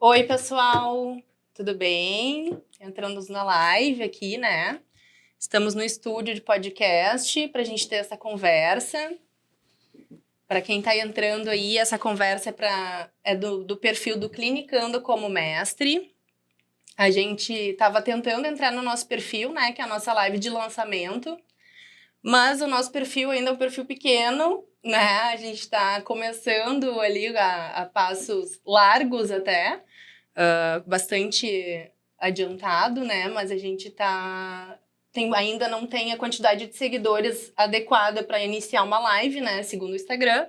Oi, pessoal, tudo bem? Entrando na live aqui, né? Estamos no estúdio de podcast para a gente ter essa conversa. Para quem está entrando aí, essa conversa é do perfil do Clinicando como Mestre. A gente estava tentando entrar no nosso perfil, né? Que é a nossa live de lançamento. Mas o nosso perfil ainda é um perfil pequeno, né? A gente está começando ali a passos largos até. Bastante adiantado, né? Mas a gente ainda não tem a quantidade de seguidores adequada para iniciar uma live, né? Segundo o Instagram.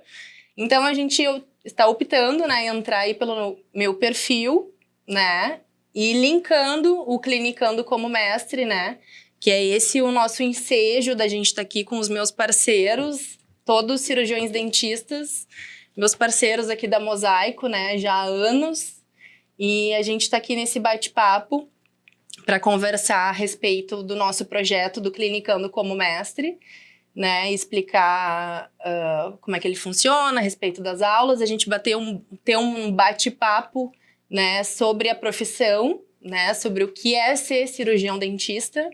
Então a gente está optando, né? Entrar aí pelo meu perfil, né? E linkando o Clinicando como Mestre, né? Que é esse o nosso ensejo da gente estar aqui com os meus parceiros, todos cirurgiões dentistas, meus parceiros aqui da Mosaico, né? Já há anos. E a gente está aqui nesse bate-papo para conversar a respeito do nosso projeto do Clinicando como Mestre, né? Explicar como é que ele funciona, a respeito das aulas. A gente ter um bate-papo, né? Sobre a profissão, né? Sobre o que é ser cirurgião dentista,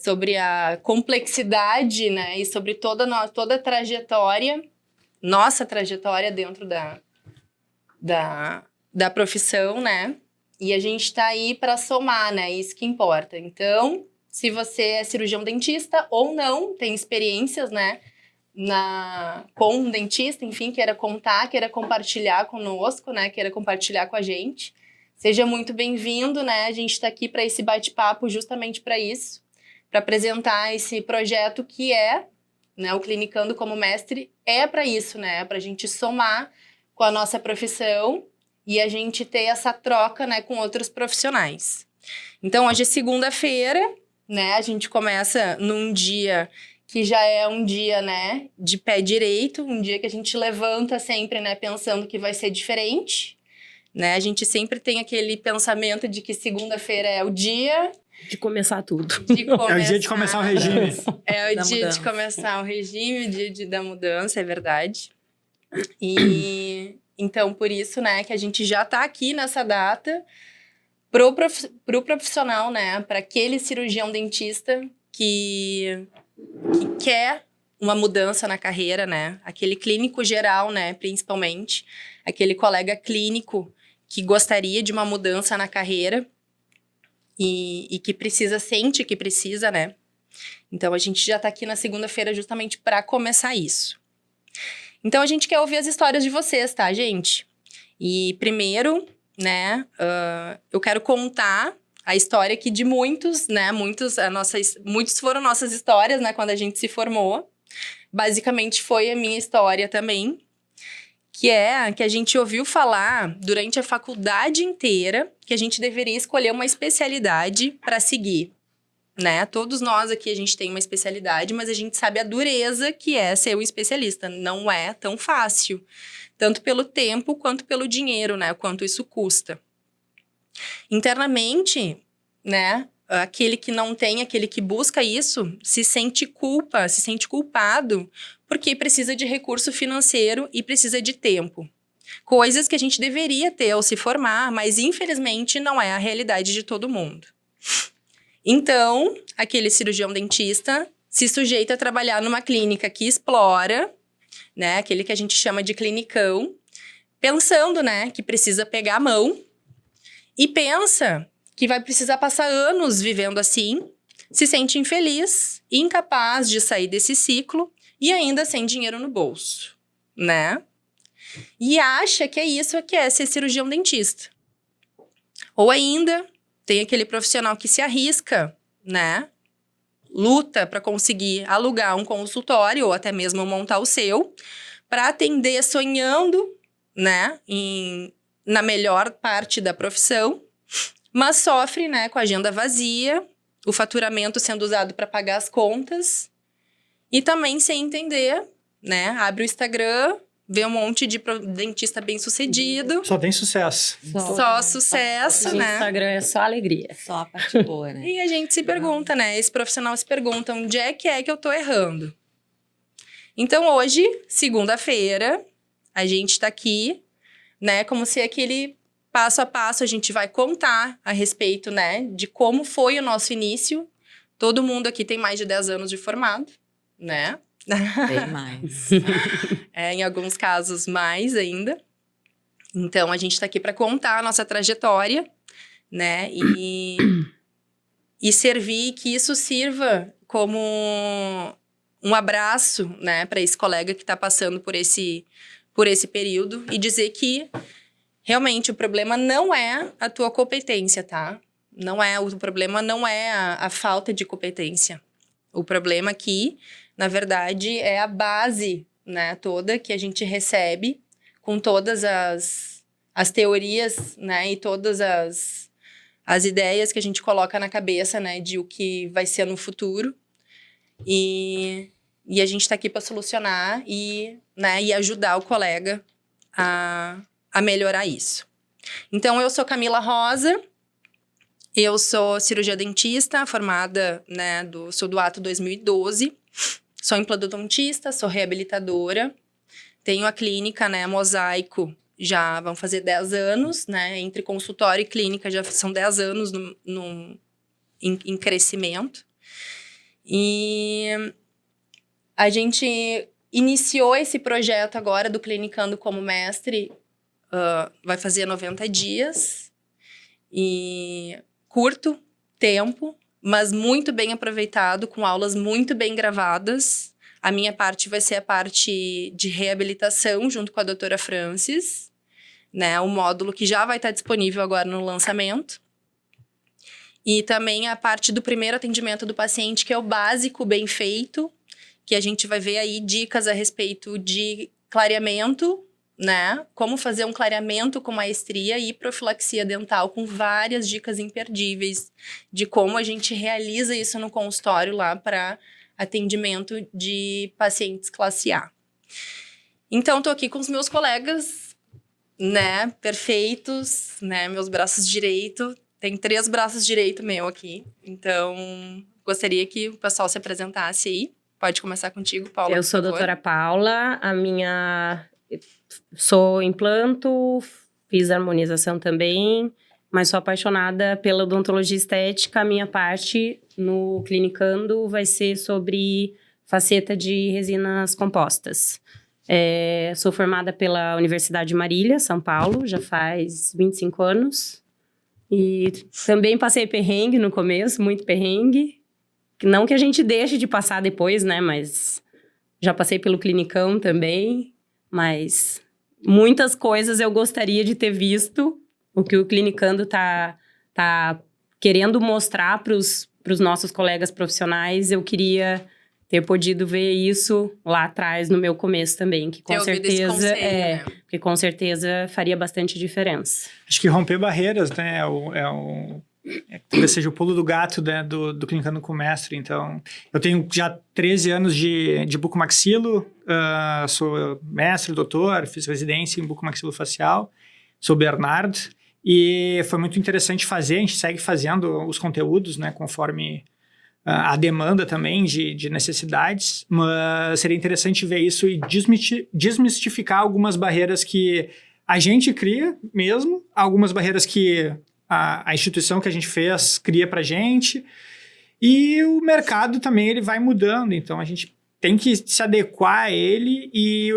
sobre a complexidade, né? E sobre toda a trajetória, nossa trajetória dentro da profissão, né? E a gente tá aí para somar, né? Isso que importa. Então, se você é cirurgião dentista ou não, tem experiências, né? Com um dentista, enfim, queira contar, queira compartilhar conosco, né? Queira compartilhar com a gente. Seja muito bem-vindo, né? A gente está aqui para esse bate-papo justamente para isso, para apresentar esse projeto que é, né? O Clinicando como Mestre é para isso, né? Para a gente somar com a nossa profissão e a gente ter essa troca, né, com outros profissionais. Então, hoje é segunda-feira, né, a gente começa num dia que já é um dia, né, de pé direito, um dia que a gente levanta sempre, né, pensando que vai ser diferente, né, a gente sempre tem aquele pensamento de que segunda-feira é o dia... De começar tudo. É o dia de começar o regime. É o dia de começar o regime, o dia da mudança, é verdade. E então, por isso, né, que a gente já está aqui nessa data pro profissional, né, para aquele cirurgião dentista que quer uma mudança na carreira, né, aquele clínico geral, né, principalmente, aquele colega clínico que gostaria de uma mudança na carreira e que sente que precisa, né. Então, a gente já está aqui na segunda-feira justamente para começar isso. Então, a gente quer ouvir as histórias de vocês, tá, gente? E primeiro, né, eu quero contar a história aqui de muitos, né? Muitos foram nossas histórias, né, quando a gente se formou. Basicamente, foi a minha história também, que é que a gente ouviu falar durante a faculdade inteira que a gente deveria escolher uma especialidade para seguir. Né? Todos nós aqui, a gente tem uma especialidade, mas a gente sabe a dureza que é ser um especialista. Não é tão fácil, tanto pelo tempo quanto pelo dinheiro, né? Quanto isso custa. Internamente, né? Aquele que não tem, aquele que busca isso, se sente culpado, porque precisa de recurso financeiro e precisa de tempo. Coisas que a gente deveria ter ao se formar, mas infelizmente não é a realidade de todo mundo. Então, aquele cirurgião dentista se sujeita a trabalhar numa clínica que explora, né, aquele que a gente chama de clinicão, pensando, né, que precisa pegar a mão e pensa que vai precisar passar anos vivendo assim, se sente infeliz, incapaz de sair desse ciclo e ainda sem dinheiro no bolso, né? E acha que é isso que é ser cirurgião dentista. Ou ainda... tem aquele profissional que se arrisca, né? Luta para conseguir alugar um consultório ou até mesmo montar o seu, para atender sonhando, né? Na melhor parte da profissão, mas sofre, né? Com a agenda vazia, o faturamento sendo usado para pagar as contas e também sem entender, né? Abre o Instagram, vê um monte de dentista bem-sucedido. Só tem sucesso. Só sucesso, né? O Instagram é só alegria. Só a parte boa, né? E a gente se pergunta, né? Esse profissional se pergunta, onde é que eu tô errando? Então, hoje, segunda-feira, a gente tá aqui, né? Como se aquele passo a passo, a gente vai contar a respeito, né, de como foi o nosso início. Todo mundo aqui tem mais de 10 anos de formado, né? Bem mais. Em alguns casos, mais ainda. Então, a gente está aqui para contar a nossa trajetória, né? E servir, que isso sirva como um abraço, né, para esse colega que está passando por esse período e dizer que realmente o problema não é a tua competência, tá? O problema não é a falta de competência. O problema aqui, na verdade, é a base, né, toda que a gente recebe com todas as teorias, né, e todas as ideias que a gente coloca na cabeça, né, de o que vai ser no futuro. E a gente está aqui para solucionar e ajudar o colega a melhorar isso. Então, eu sou Camila Rosa, eu sou cirurgia dentista, formada, né, sou do Ato 2012, sou implantodontista, sou reabilitadora, tenho a clínica, né, Mosaico, já vão fazer 10 anos, né, entre consultório e clínica já são 10 anos em crescimento. E a gente iniciou esse projeto agora do Clinicando como Mestre, vai fazer 90 dias, e curto tempo, mas muito bem aproveitado, com aulas muito bem gravadas. A minha parte vai ser a parte de reabilitação, junto com a doutora Francis, né, o módulo que já vai estar disponível agora no lançamento. E também a parte do primeiro atendimento do paciente, que é o básico bem feito, que a gente vai ver aí dicas a respeito de clareamento, né? Como fazer um clareamento com maestria e profilaxia dental, com várias dicas imperdíveis de como a gente realiza isso no consultório lá para atendimento de pacientes classe A. Então, tô aqui com os meus colegas, né? Perfeitos, né? Meus braços direitos. Tem 3 braços direitos meu aqui. Então, gostaria que o pessoal se apresentasse aí. Pode começar contigo, Paula. Eu sou a doutora Paula, sou implanto, fiz harmonização também, mas sou apaixonada pela odontologia estética. A minha parte no Clinicando vai ser sobre faceta de resinas compostas. Sou formada pela Universidade de Marília, São Paulo, já faz 25 anos. E também passei perrengue no começo, muito perrengue. Não que a gente deixe de passar depois, né? Mas já passei pelo Clinicão também. Mas muitas coisas eu gostaria de ter visto. O que o Clinicando tá querendo mostrar para os nossos colegas profissionais. Eu queria ter podido ver isso lá atrás, no meu começo também. Que com certeza, né? que com certeza faria bastante diferença. Acho que romper barreiras, né, talvez seja o pulo do gato, né, do Clinicando com o Mestre. Então, eu tenho já 13 anos de bucomaxilo, sou mestre, doutor, fiz residência em bucomaxilofacial, sou Bernardo, e foi muito interessante fazer, a gente segue fazendo os conteúdos, né, conforme a demanda também de necessidades, mas seria interessante ver isso e desmistificar algumas barreiras que a gente cria mesmo, algumas barreiras que a instituição que a gente fez cria pra gente, e o mercado também ele vai mudando, então a gente tem que se adequar a ele, e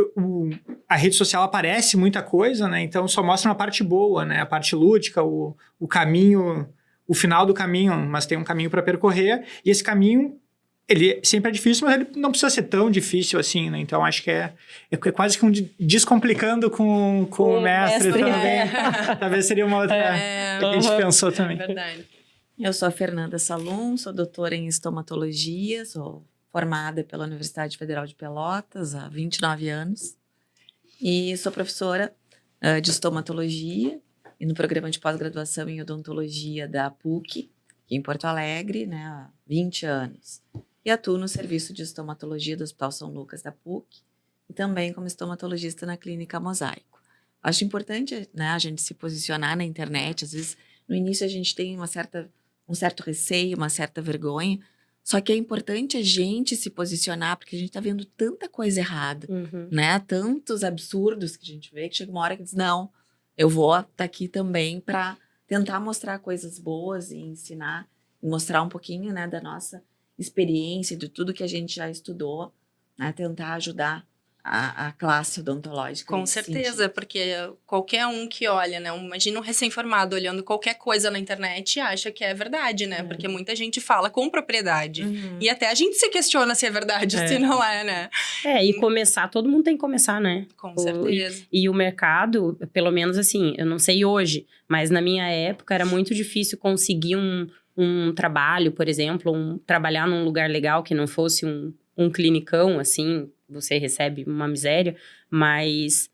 a rede social aparece muita coisa, né? Então só mostra uma parte boa, né? A parte lúdica, o caminho, o final do caminho, mas tem um caminho para percorrer, e esse caminho, ele sempre é difícil, mas ele não precisa ser tão difícil assim, né? Então, acho que é quase que um descomplicando com o mestre também. Talvez seria uma outra que a gente pensou também. Verdade. Eu sou a Fernanda Salum, sou doutora em estomatologia, sou formada pela Universidade Federal de Pelotas há 29 anos e sou professora de estomatologia e no programa de pós-graduação em odontologia da PUC, aqui em Porto Alegre, né, há 20 anos. E atuo no serviço de estomatologia do Hospital São Lucas da PUC e também como estomatologista na Clínica Mosaico. Acho importante, né, a gente se posicionar na internet. Às vezes, no início, a gente tem um certo receio, uma certa vergonha, só que é importante a gente se posicionar, porque a gente está vendo tanta coisa errada, né? Tantos absurdos que a gente vê, que chega uma hora que diz, não, eu vou estar aqui também para tentar mostrar coisas boas e ensinar, e mostrar um pouquinho, né, da nossa experiência, de tudo que a gente já estudou, né, tentar ajudar a classe odontológica. Com nesse certeza, sentido. porque qualquer um que olha, né? Imagina um recém-formado olhando qualquer coisa na internet e acha que é verdade, né? Porque muita gente fala com propriedade. Uhum. E até a gente se questiona se é verdade ou É. se não é, né? E começar, todo mundo tem que começar, né? Com certeza. E o mercado, pelo menos assim, eu não sei hoje, mas na minha época era muito difícil conseguir um trabalho, por exemplo, trabalhar num lugar legal que não fosse um clinicão, assim, você recebe uma miséria, mas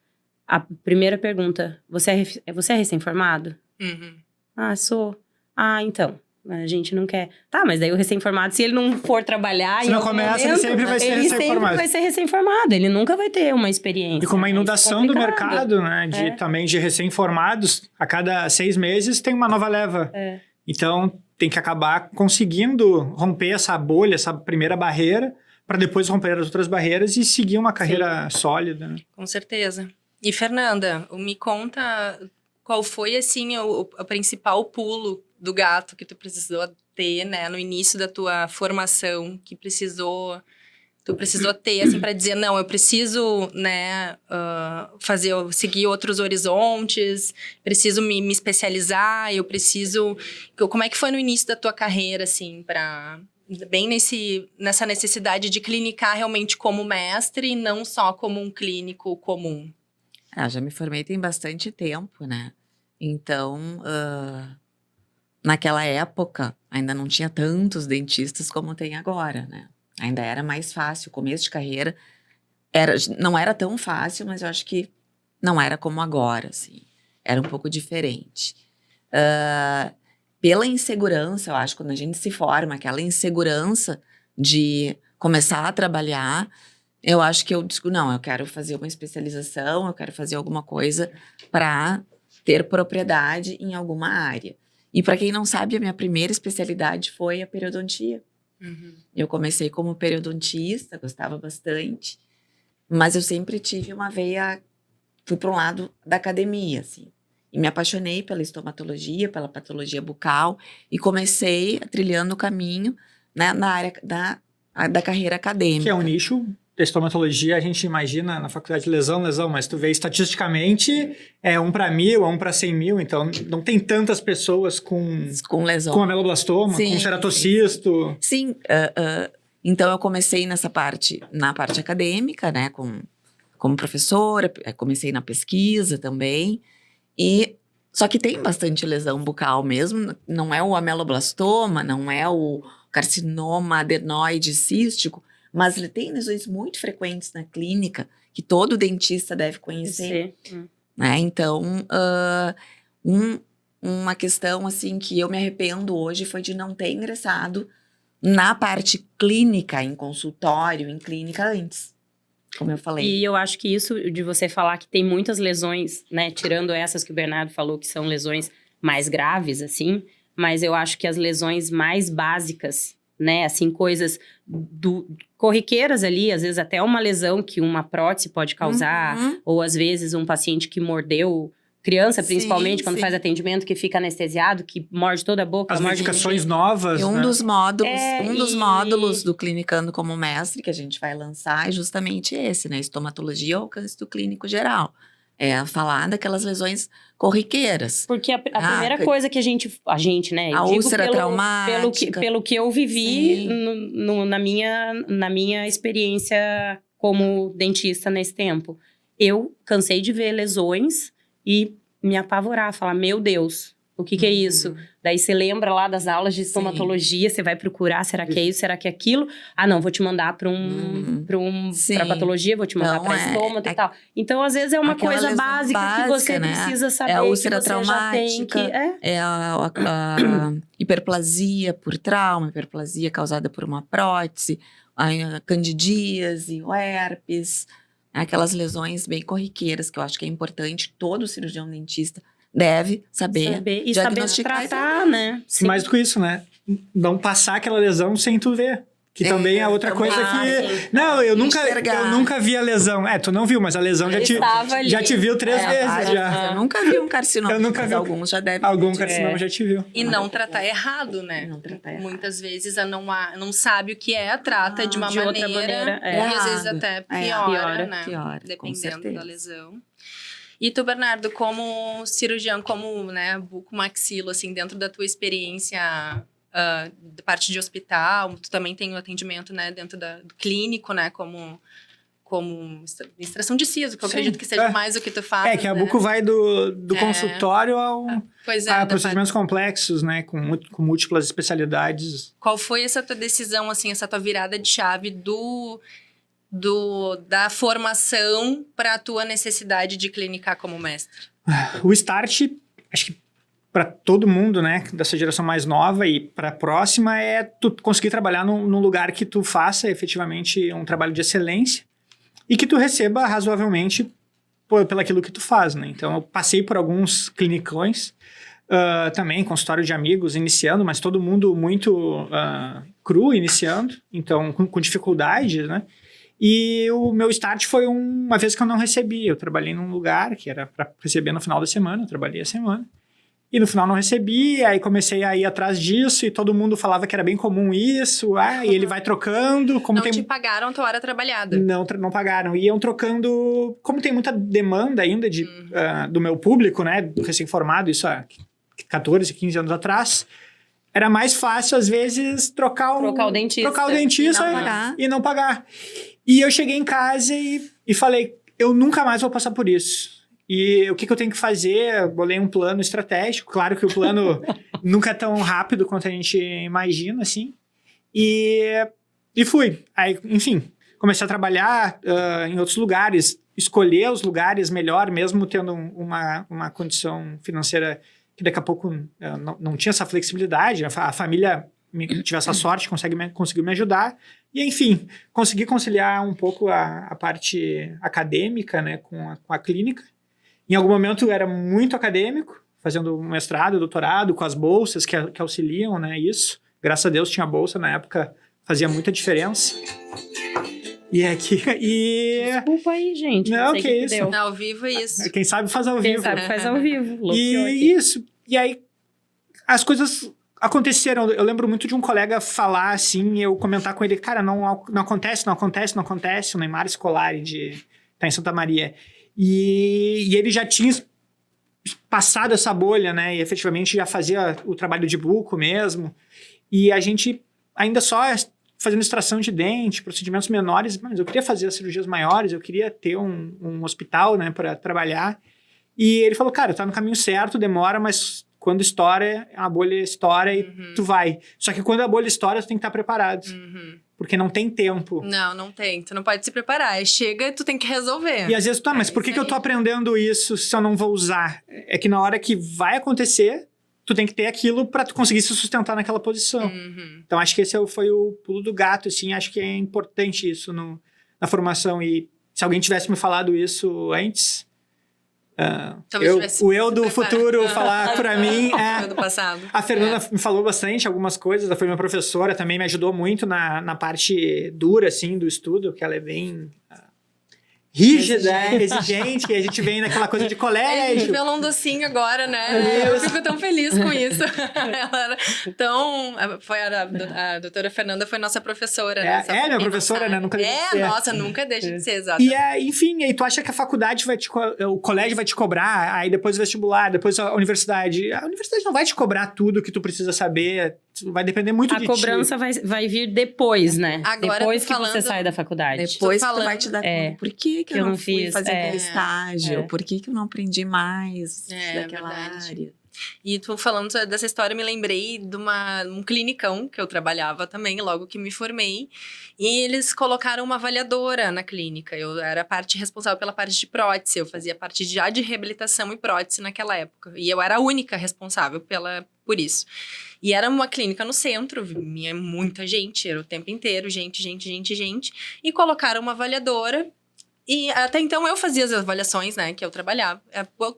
a primeira pergunta, você é recém-formado? Uhum. Ah, sou. Ah, então, a gente não quer. Tá, mas daí o recém-formado, se ele não for trabalhar Se em não algum começa, ele momento, sempre vai ser ele sempre recém-formado. vai ser recém-formado, ele nunca vai ter uma experiência. E com uma né? Isso é inundação do complicado. mercado, né? Também de recém-formados, a cada 6 meses tem uma nova leva. É. Então, tem que acabar conseguindo romper essa bolha, essa primeira barreira, para depois romper as outras barreiras e seguir uma carreira sólida. Né? Com certeza. E, Fernanda, me conta qual foi, assim, o principal pulo do gato que tu precisou ter, né? No início da tua formação, que tu precisou ter, assim, para dizer, não, eu preciso, né, seguir outros horizontes, preciso me especializar, eu preciso... Como é que foi no início da tua carreira, assim, bem nessa necessidade de clinicar realmente como mestre e não só como um clínico comum? Já me formei tem bastante tempo, né? Então, naquela época, ainda não tinha tantos dentistas como tem agora, né? Ainda era mais fácil, o começo de carreira não era tão fácil, mas eu acho que não era como agora, assim. Era um pouco diferente. Pela insegurança, eu acho, quando a gente se forma, aquela insegurança de começar a trabalhar, eu acho que eu digo, não, eu quero fazer uma especialização, eu quero fazer alguma coisa para ter propriedade em alguma área. E para quem não sabe, a minha primeira especialidade foi a periodontia. Uhum. Eu comecei como periodontista, gostava bastante, mas eu sempre tive uma veia, fui para um lado da academia, assim. E me apaixonei pela estomatologia, pela patologia bucal, e comecei trilhando o caminho, né, na área da carreira acadêmica. Que é um nicho da estomatologia, a gente imagina na faculdade lesão, mas tu vê estatisticamente é 1 para 1.000, 1 para 100 mil, então não tem tantas pessoas com lesão. Com ameloblastoma, Sim, com ceratocisto. Sim, então eu comecei na parte acadêmica, né, como professora, comecei na pesquisa também, só que tem bastante lesão bucal mesmo, não é o ameloblastoma, não é o carcinoma adenoide cístico, mas ele tem lesões muito frequentes na clínica, que todo dentista deve conhecer. Né? Então, uma questão assim que eu me arrependo hoje foi de não ter ingressado na parte clínica, em consultório, em clínica antes, como eu falei. E eu acho que isso de você falar que tem muitas lesões, né, tirando essas que o Bernardo falou que são lesões mais graves, assim, mas eu acho que as lesões mais básicas, né, assim, coisas corriqueiras ali, às vezes até uma lesão que uma prótese pode causar, ou às vezes um paciente que mordeu, criança principalmente, quando faz atendimento, que fica anestesiado, que morde toda a boca. As medicações novas, e um né? dos módulos do Clinicando como Mestre que a gente vai lançar é justamente esse, né? Estomatologia ao alcance do clínico geral. É falar daquelas lesões corriqueiras. Porque a primeira coisa que a gente, né? A digo úlcera traumática. Pelo que eu vivi na minha experiência como dentista nesse tempo. Eu cansei de ver lesões e me apavorar, falar, meu Deus, o que é isso? Daí você lembra lá das aulas de estomatologia, você vai procurar, será que é isso, será que é aquilo? Ah, não, vou te mandar pra patologia, vou te mandar pra estômago e tal. Então, às vezes, é uma coisa básica que você precisa saber. É a úlcera que você traumática, já tem que, é a hiperplasia por trauma, hiperplasia causada por uma prótese, a candidíase, o herpes, aquelas lesões bem corriqueiras, que eu acho que é importante, todo cirurgião dentista deve saber e diagnosticar saber tratar, né? Sim. Mais do que isso, né? Não passar aquela lesão sem tu ver. Que também é outra coisa que... Não, eu nunca vi a lesão. Tu não viu, mas a lesão já te viu 3 vezes já. Eu nunca vi um carcinoma, Eu nunca mas vi. alguns já devem. Algum carcinoma já te viu. E não tratar errado, né? Não tratar errado. Muitas vezes não sabe o que é, trata de uma de outra maneira, maneira, e às vezes até piora, né? Piora, com Dependendo certeza. da lesão. E tu, Bernardo, como cirurgião, como, né, bucomaxilo, assim, dentro da tua experiência da parte de hospital, tu também tem o atendimento, né, dentro do clínico, né, como extração de siso, que eu Sim, acredito que seja mais o que tu faz, Que a né? buco vai do consultório Pois a da procedimentos complexos, né? Com múltiplas especialidades. Qual foi essa tua decisão, assim, essa tua virada de chave da formação para a tua necessidade de clinicar como mestre? O start, acho que para todo mundo, né? Dessa geração mais nova e para a próxima é tu conseguir trabalhar num lugar que tu faça efetivamente um trabalho de excelência e que tu receba razoavelmente pelaquilo que tu faz, né? Então, eu passei por alguns clinicões, também, consultório de amigos iniciando, mas todo mundo muito cru iniciando, então com dificuldade, né? E o meu start foi uma vez que eu não recebi. Eu trabalhei num lugar que era para receber no final da semana, eu trabalhei a semana. E no final não recebi, aí comecei a ir atrás disso e todo mundo falava que era bem comum isso. E ele vai trocando. Como não te pagaram a tua hora trabalhada? Não pagaram. Iam trocando. Como tem muita demanda ainda do meu público, né? Do recém-formado, isso há 14, 15 anos atrás. Era mais fácil, às vezes, trocar o dentista e não pagar. E eu cheguei em casa e falei, eu nunca mais vou passar por isso. E o que eu tenho que fazer? Eu bolei um plano estratégico. Claro que o plano nunca é tão rápido quanto a gente imagina, assim. E fui. Aí, enfim, comecei a trabalhar em outros lugares, escolher os lugares melhor, mesmo tendo uma condição financeira que daqui a pouco não tinha essa flexibilidade. A família tive essa sorte, conseguiu me ajudar. E, enfim, consegui conciliar um pouco a parte acadêmica, né, com a clínica. Em algum momento era muito acadêmico, fazendo mestrado, doutorado, com as bolsas que auxiliam, né, isso. Graças a Deus tinha bolsa na época, fazia muita diferença. Desculpa aí, gente. Não, que isso. Deu. Ao vivo é isso. Quem sabe faz ao vivo. Quem sabe faz ao vivo. Isso. E aí, as coisas aconteceram. Eu lembro muito de um colega falar assim, eu comentar com ele, cara, não acontece. O Neymar Scolari tá em Santa Maria. E ele já tinha passado essa bolha, né? E efetivamente já fazia o trabalho de buco mesmo. E a gente ainda só fazendo extração de dente, procedimentos menores, mas eu queria fazer as cirurgias maiores, eu queria ter um hospital, né, para trabalhar. E ele falou, cara, tá no caminho certo, demora, mas quando estoura, a bolha estoura e tu vai. Só que quando a bolha estoura, tu tem que estar preparado. Porque não tem tempo. Não tem. Tu não pode se preparar. Chega e tu tem que resolver. E às vezes, mas por que eu tô aprendendo isso se eu não vou usar? É que na hora que vai acontecer, tu tem que ter aquilo pra tu conseguir se sustentar naquela posição. Então, acho que esse foi o pulo do gato, assim. Acho que é importante isso na formação. E se alguém tivesse me falado isso antes... eu do futuro falar pra mim do passado. A Fernanda me falou bastante algumas coisas, ela foi minha professora, também me ajudou muito na parte dura assim do estudo, que ela é bem rígida, exigente, que a gente vem naquela coisa de colégio. A gente pela um docinho agora, né? Eu fico tão feliz com isso. Ela era tão... A doutora Fernanda foi nossa professora, né? Minha professora, né? Nunca deixa de ser. Nossa, nunca deixa de ser, exato. E, enfim, aí tu acha que a faculdade o colégio vai te cobrar, aí depois o vestibular, depois a universidade. A universidade não vai te cobrar tudo que tu precisa saber, vai depender muito de ti. A cobrança vai vir depois, né? Agora depois que você sai da faculdade. Depois que tu vai te dar conta. Por que eu não fui fazer aquele estágio? Por que eu não aprendi mais daquela área? E tu falando dessa história, me lembrei de um clinicão que eu trabalhava também, logo que me formei. E eles colocaram uma avaliadora na clínica. Eu era responsável pela parte de prótese. Eu fazia parte já de reabilitação e prótese naquela época. E eu era a única responsável por isso. E era uma clínica no centro, vinha muita gente, era o tempo inteiro, gente. E colocaram uma avaliadora. E até então eu fazia as avaliações, né, que eu trabalhava.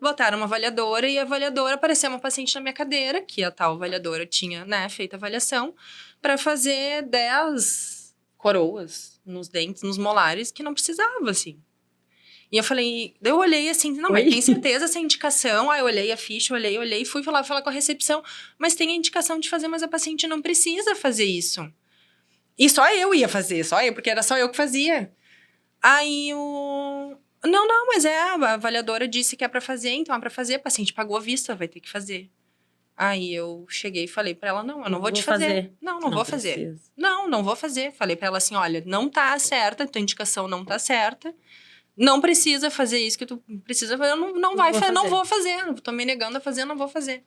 Botaram uma avaliadora e a avaliadora apareceu uma paciente na minha cadeira, que a tal avaliadora tinha, né, feito a avaliação, para fazer 10 coroas nos dentes, nos molares, que não precisava, assim. E eu falei, daí eu olhei assim, não, mas tem certeza essa indicação? Aí eu olhei a ficha, olhei, fui falar com a recepção, mas tem a indicação de fazer, mas a paciente não precisa fazer isso. E só eu ia fazer, porque era só eu que fazia. Aí o... Não, mas a avaliadora disse que é pra fazer, então é pra fazer, a paciente pagou à vista, vai ter que fazer. Aí eu cheguei e falei pra ela, não, eu não vou te fazer. Não vou fazer. Não vou fazer. Falei pra ela assim, olha, não tá certa, tua indicação não tá certa. Não precisa fazer isso que tu precisa fazer. Não vou fazer. Tô me negando a fazer, não vou fazer.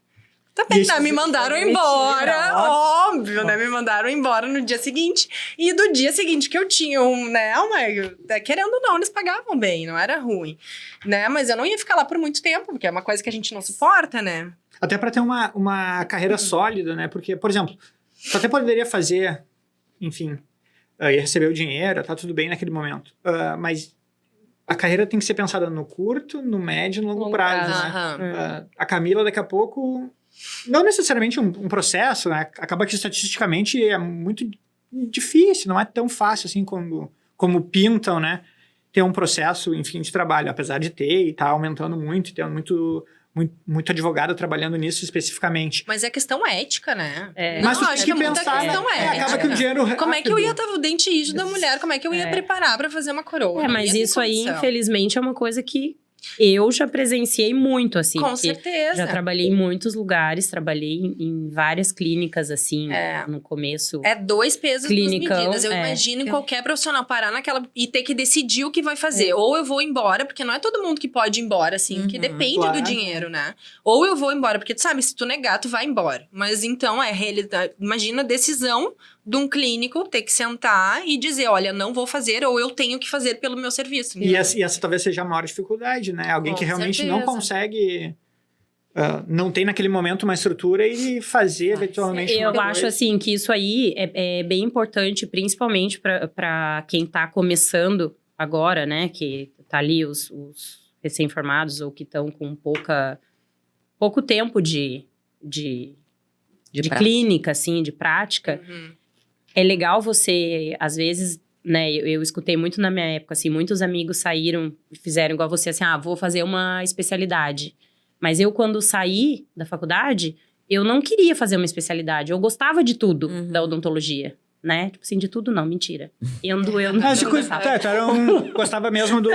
Também, né? Me mandaram embora. Óbvio, né? Me mandaram embora no dia seguinte. E do dia seguinte que eu tinha querendo ou não, eles pagavam bem, não era ruim. Né? Mas eu não ia ficar lá por muito tempo, porque é uma coisa que a gente não suporta, né? Até para ter uma carreira sólida, né? Porque, por exemplo, tu até poderia fazer, enfim, ia receber o dinheiro, tá tudo bem naquele momento. Mas a carreira tem que ser pensada no curto, no médio e no longo prazo, né? A Camila, daqui a pouco, não necessariamente um processo, né? Acaba que estatisticamente é muito difícil, não é tão fácil assim como pintam, né? Ter um processo, enfim, de trabalho, apesar de ter e tá aumentando muito, tendo muito advogado trabalhando nisso especificamente. Mas é questão ética, né? Mas tu acho tem que é muita pensar, questão ética. Acaba que o dinheiro... Como é que eu ia estar o dente rígido da mulher? Como é que eu ia preparar pra fazer uma coroa? Mas isso aí, infelizmente, é uma coisa que eu já presenciei muito, assim. Com certeza. Já trabalhei em muitos lugares, trabalhei em várias clínicas, assim, no começo. É 2 pesos, 2 medidas. Eu imagino É. qualquer profissional parar naquela e ter que decidir o que vai fazer. Ou eu vou embora, porque não é todo mundo que pode ir embora, assim, que depende do dinheiro, né? Ou eu vou embora, porque tu sabe, se tu negar, tu vai embora. Mas então, realidade. Imagina a decisão de um clínico ter que sentar e dizer, olha, não vou fazer, ou eu tenho que fazer pelo meu serviço. E essa talvez seja a maior dificuldade, né? Alguém que realmente não consegue... não tem naquele momento uma estrutura e fazer eventualmente... Eu acho assim que isso aí é bem importante, principalmente para quem tá começando agora, né? Que tá ali os recém-formados ou que estão com pouco tempo de clínica, assim, de prática. É legal você, às vezes, né? Eu escutei muito na minha época, assim, muitos amigos saíram e fizeram igual você, assim, vou fazer uma especialidade. Mas eu, quando saí da faculdade, eu não queria fazer uma especialidade. Eu gostava de tudo da odontologia, né? Tipo assim, de tudo não, mentira. Eu não gostava mesmo do...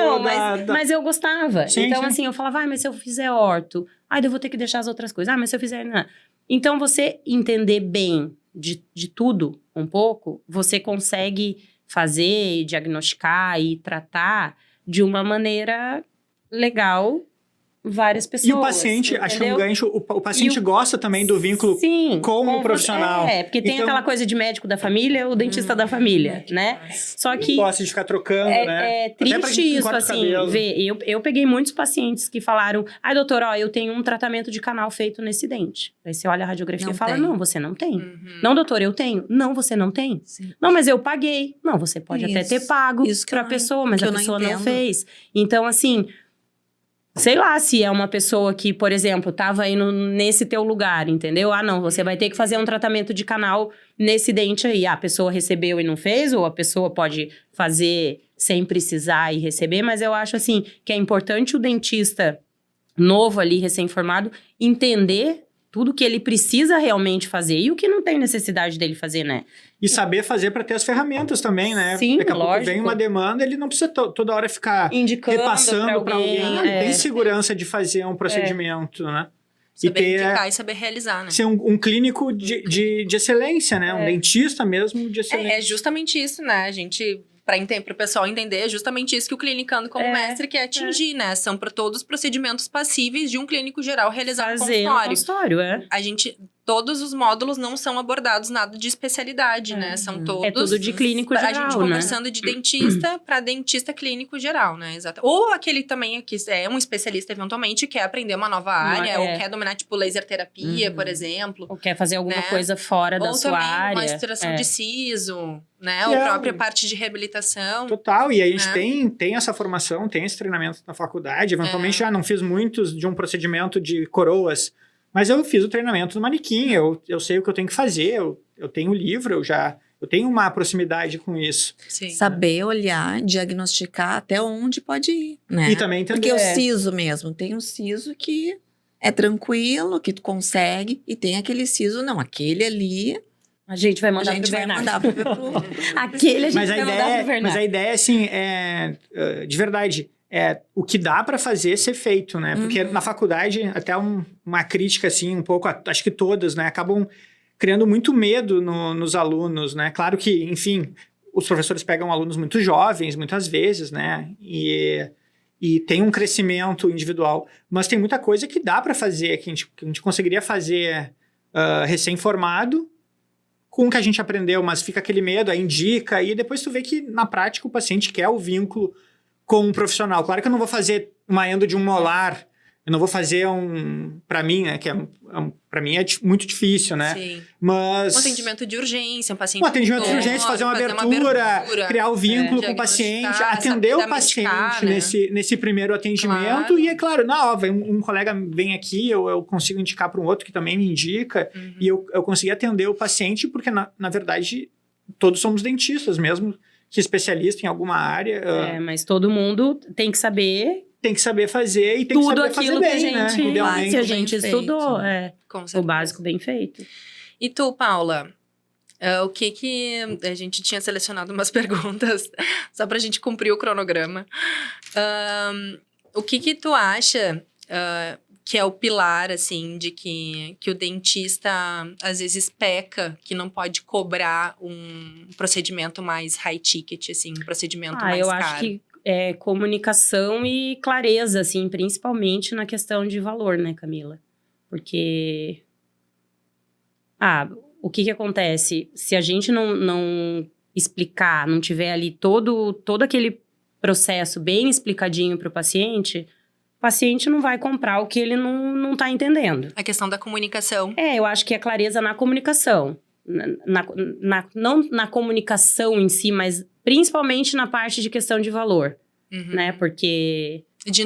Mas eu gostava. Sim, então, sim. assim, eu falava, mas se eu fizer orto, eu vou ter que deixar as outras coisas. Mas se eu fizer... Não. Então, você entender bem de tudo um pouco, você consegue fazer, diagnosticar e tratar de uma maneira legal várias pessoas. E o paciente, acho que é um gancho, o paciente gosta também do vínculo com o profissional. Porque tem aquela coisa de médico da família, o dentista da família, né? Só que... Gosta de ficar trocando, né? É triste isso, assim, ver. Eu peguei muitos pacientes que falaram, doutor, eu tenho um tratamento de canal feito nesse dente. Aí você olha a radiografia e fala, não, você não tem. Não, doutor, eu tenho. Não, você não tem. Sim. Não, mas eu paguei. Não, você pode até ter pago pra pessoa, mas a pessoa não fez. Então, assim... Sei lá se é uma pessoa que, por exemplo, tava indo nesse teu lugar, entendeu? Não, você vai ter que fazer um tratamento de canal nesse dente aí. A pessoa recebeu e não fez, ou a pessoa pode fazer sem precisar e receber. Mas eu acho, assim, que é importante o dentista novo ali, recém-formado, entender tudo que ele precisa realmente fazer e o que não tem necessidade dele fazer, né? E saber fazer para ter as ferramentas também, né? Sim, daqui a pouco lógico. vem uma demanda, ele não precisa toda hora ficar indicando repassando para alguém. Ele tem É. segurança de fazer um procedimento, né? Saber indicar e saber realizar, né? Ser um clínico de excelência, né? Um dentista mesmo de excelência. É justamente isso, né? A gente... Para o pessoal entender, é justamente isso que o Clinicando como mestre quer atingir, né? São para todos os procedimentos passíveis de um clínico geral realizar no consultório. A gente... Todos os módulos não são abordados nada de especialidade, né? São todos... É tudo de clínico geral, a gente conversando de dentista para dentista clínico geral, né? Exato. Ou aquele também que é um especialista, eventualmente, quer aprender uma nova área, ou quer dominar, tipo, laser terapia, por exemplo. Ou quer fazer alguma coisa fora da sua área. Ou também uma extração de siso, né? Ou a própria parte de reabilitação. Total, e a gente tem essa formação, tem esse treinamento na faculdade. Eventualmente, já não fiz muitos de um procedimento de coroas, mas eu fiz o treinamento no manequim, eu sei o que eu tenho que fazer, eu tenho o livro, eu Eu tenho uma proximidade com isso. Sim. Saber olhar, diagnosticar até onde pode ir, né? E também entender. Porque o siso mesmo, tem um siso que é tranquilo, que tu consegue, e tem aquele siso, não, aquele ali A gente vai a mandar gente pro vai Bernardo. mandar pro Aquele a gente Mas vai mandar pro Bernardo. mas a ideia, assim, de verdade, é o que dá para fazer ser feito, né? Porque na faculdade, até uma crítica, assim, um pouco, acho que todas, né? Acabam criando muito medo nos alunos, né? Claro que, enfim, os professores pegam alunos muito jovens, muitas vezes, né? E tem um crescimento individual. Mas tem muita coisa que dá para fazer, que a gente conseguiria fazer recém-formado, com o que a gente aprendeu, mas fica aquele medo, aí indica, e depois tu vê que, na prática, o paciente quer o vínculo com um profissional. Claro que eu não vou fazer uma endo de um molar, eu não vou fazer para mim, né, para mim é muito difícil, né? Sim. Mas Um atendimento de urgência, um paciente... um atendimento de com urgência, dor, fazer uma abertura, criar o vínculo com o paciente, diagnosticar, atender saber o paciente medicar, né? nesse primeiro atendimento. Claro. E é claro, um colega vem aqui, eu consigo indicar para um outro que também me indica, e eu consegui atender o paciente, porque na verdade todos somos dentistas mesmo, que especialista em alguma área. Mas todo mundo tem que saber Tem que saber fazer e tem tudo que saber aquilo fazer que bem, a gente, né? Idealmente. que a gente bem feito, estudou. né? Com O certeza. básico bem feito. E tu, Paula? O que a gente tinha selecionado umas perguntas só pra gente cumprir o cronograma. O que tu acha que é o pilar, assim, de que o dentista às vezes peca, que não pode cobrar um procedimento mais high ticket, assim, um procedimento mais Eu caro? acho que é comunicação e clareza, assim, principalmente na questão de valor, né, Camila? Porque o que acontece? Se a gente não explicar, não tiver ali todo aquele processo bem explicadinho para o paciente não vai comprar o que ele não tá entendendo. A questão da comunicação. Eu acho que é clareza na comunicação. Não na comunicação em si, mas principalmente na parte de questão de valor, né? Porque... De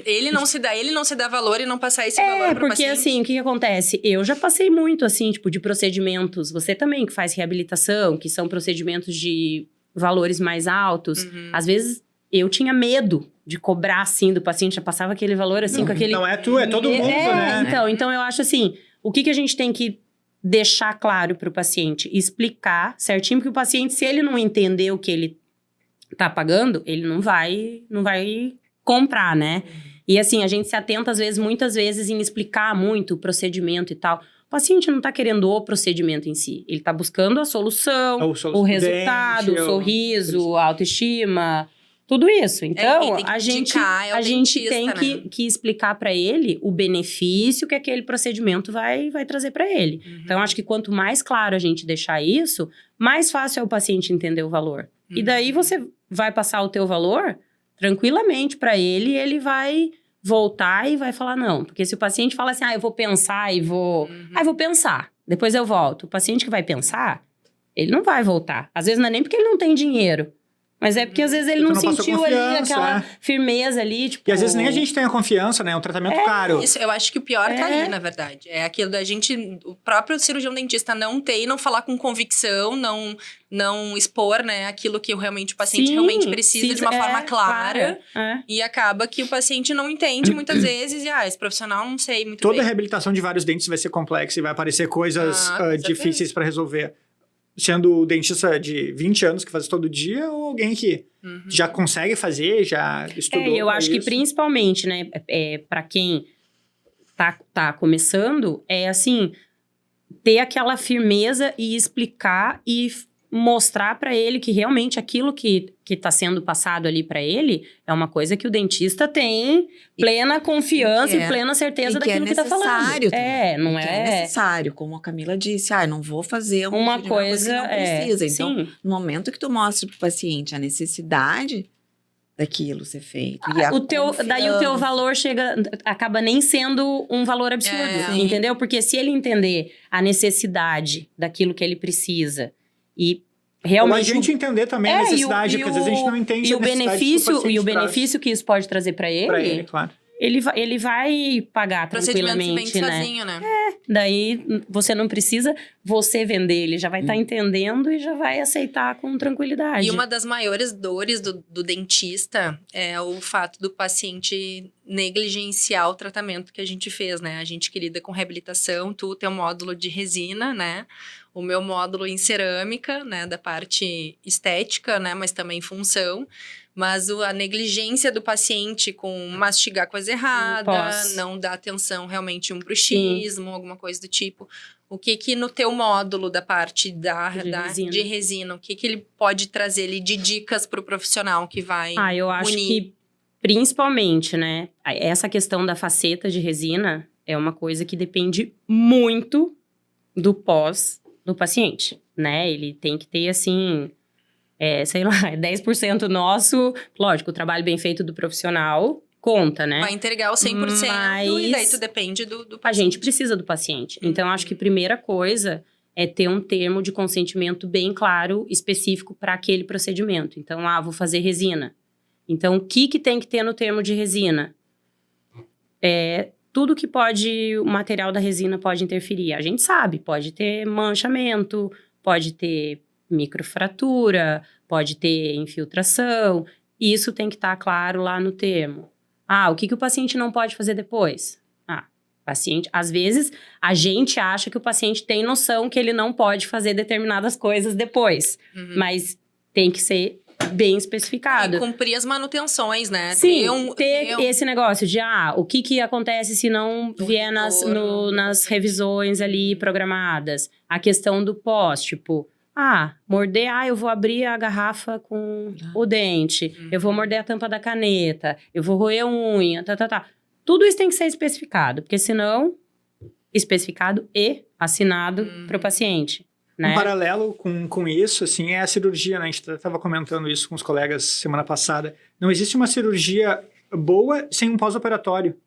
ele não se dá valor e não passar esse valor pro porque paciente. assim, o que acontece? Eu já passei muito, assim, tipo, de procedimentos. Você também que faz reabilitação, que são procedimentos de valores mais altos. Às vezes, eu tinha medo de cobrar, assim, do paciente. Já passava aquele valor, assim, com aquele... Não é tu, é todo mundo, né? Então eu acho assim, o que a gente tem que deixar claro pro paciente? Explicar certinho, porque o paciente, se ele não entender o que ele tá pagando, ele não vai comprar, né? E assim, a gente se atenta, muitas vezes, em explicar muito o procedimento e tal. O paciente não tá querendo o procedimento em si. Ele tá buscando a solução, o resultado, o sorriso, a autoestima, tudo isso. Então, a gente tem que explicar para ele o benefício que aquele procedimento vai trazer para ele. Então, acho que quanto mais claro a gente deixar isso, mais fácil é o paciente entender o valor. E daí você vai passar o teu valor tranquilamente para ele, e ele vai voltar e vai falar não. Porque se o paciente fala assim, eu vou pensar e vou... eu vou pensar, depois eu volto. O paciente que vai pensar, ele não vai voltar. Às vezes não é nem porque ele não tem dinheiro, mas é porque às vezes ele não sentiu ali aquela firmeza ali, tipo... E às vezes nem a gente tem a confiança, né? É um tratamento caro. Isso, eu acho que o pior tá aí, na verdade. É aquilo da gente... O próprio cirurgião dentista não falar com convicção, não expor, né? Aquilo que realmente o paciente realmente precisa de uma forma clara. E acaba que o paciente não entende muitas vezes. E, esse profissional não sei muito Toda bem. a reabilitação de vários dentes vai ser complexa e vai aparecer coisas difíceis para resolver. Sendo o dentista de 20 anos que faz todo dia, ou alguém que já consegue fazer, já estudou. Eu acho que principalmente, né, para quem tá começando, é assim, ter aquela firmeza e explicar e mostrar para ele que realmente aquilo que tá sendo passado ali para ele é uma coisa que o dentista tem plena confiança e plena certeza daquilo que tá falando. Não é necessário, como a Camila disse, não vou fazer uma coisa que não precisa. Então, sim. no momento que tu mostra pro paciente a necessidade daquilo ser feito. Daí o teu valor acaba nem sendo um valor absurdo, entendeu? Porque se ele entender a necessidade daquilo que ele precisa e realmente... Ou a gente entender também a necessidade, porque às vezes a gente não entende a necessidade do paciente. E o benefício que isso pode trazer para ele... Para ele, claro. ele vai pagar Procedimento se tranquilamente, vende né? sozinho, né? Daí, você não precisa você vender, ele já vai estar entendendo e já vai aceitar com tranquilidade. E uma das maiores dores do dentista é o fato do paciente negligenciar o tratamento que a gente fez, né? A gente que lida com reabilitação, tu tem um módulo de resina, né? O meu módulo em cerâmica, né? Da parte estética, né? Mas também função. Mas a negligência do paciente com mastigar coisa errada, não dar atenção realmente um bruxismo, alguma coisa do tipo. O que no teu módulo da parte de resina, o que ele pode trazer ali de dicas para o profissional que vai eu acho que, principalmente, né, essa questão da faceta de resina é uma coisa que depende muito do pós do paciente, né? Ele tem que ter, assim, sei lá, 10% nosso. Lógico, o trabalho bem feito do profissional conta, né? Vai entregar o 100% e daí tu depende do paciente. A gente precisa do paciente. Então, acho que a primeira coisa é ter um termo de consentimento bem claro, específico para aquele procedimento. Então, vou fazer resina. Então, o que tem que ter no termo de resina? Tudo que o material da resina pode interferir. A gente sabe, pode ter manchamento, pode ter microfratura, pode ter infiltração. Isso tem que estar claro lá no termo. O que o paciente não pode fazer depois? Paciente, às vezes, a gente acha que o paciente tem noção que ele não pode fazer determinadas coisas depois. Mas tem que ser bem especificado. E cumprir as manutenções, né? Sim, ter esse negócio de, o que acontece se não vier nas revisões ali programadas. A questão do pós, tipo, morder, eu vou abrir a garrafa com o dente, eu vou morder a tampa da caneta, eu vou roer a unha, Tudo isso tem que ser especificado, porque senão, especificado e assinado para o paciente. Né? Um paralelo com isso, assim, é a cirurgia, né? A gente estava comentando isso com os colegas semana passada. Não existe uma cirurgia boa sem um pós-operatório.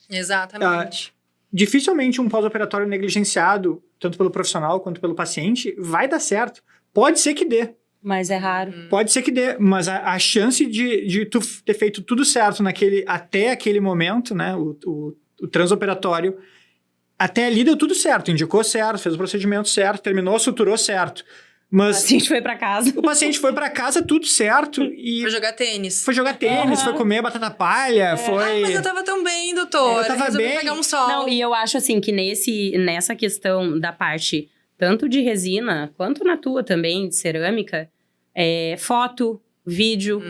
Exatamente. Dificilmente um pós-operatório negligenciado, tanto pelo profissional quanto pelo paciente, vai dar certo. Pode ser que dê. Mas é raro. Pode ser que dê, mas a chance de tu ter feito tudo certo até aquele momento, né? O transoperatório, até ali deu tudo certo, indicou certo, fez o procedimento certo, terminou, suturou certo. Mas o paciente foi para casa. O paciente foi para casa, tudo certo. E foi jogar tênis. Foi comer batata palha, foi... mas eu tava tão bem, doutor. Eu tava bem. Pegar um sol. Não, e eu acho assim que nessa questão da parte tanto de resina, quanto na tua também, de cerâmica, foto, vídeo,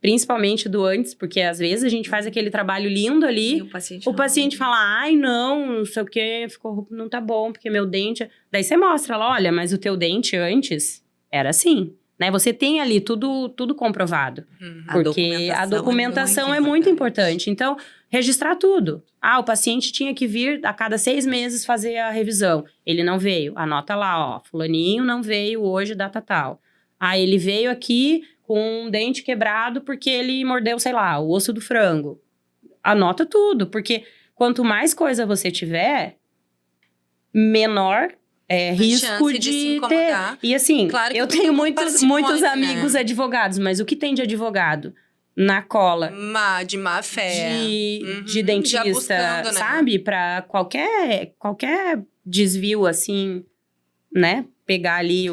principalmente do antes, porque às vezes a gente faz aquele trabalho lindo ali, o paciente fala, não sei o que, não tá bom, porque meu dente... Daí você mostra lá, olha, mas o teu dente antes era assim, né? Você tem ali tudo comprovado, porque a documentação é muito importante. Então, registrar tudo. O paciente tinha que vir a cada 6 meses fazer a revisão. Ele não veio. Anota lá, fulaninho não veio hoje, data tal. Ele veio aqui com um dente quebrado porque ele mordeu, sei lá, o osso do frango. Anota tudo, porque quanto mais coisa você tiver, menor risco de ter. E assim, claro que eu tenho muitos amigos advogados, mas o que tem de advogado na cola? De má fé. De dentista, buscando, sabe? Pra qualquer desvio, assim, né? Pegar ali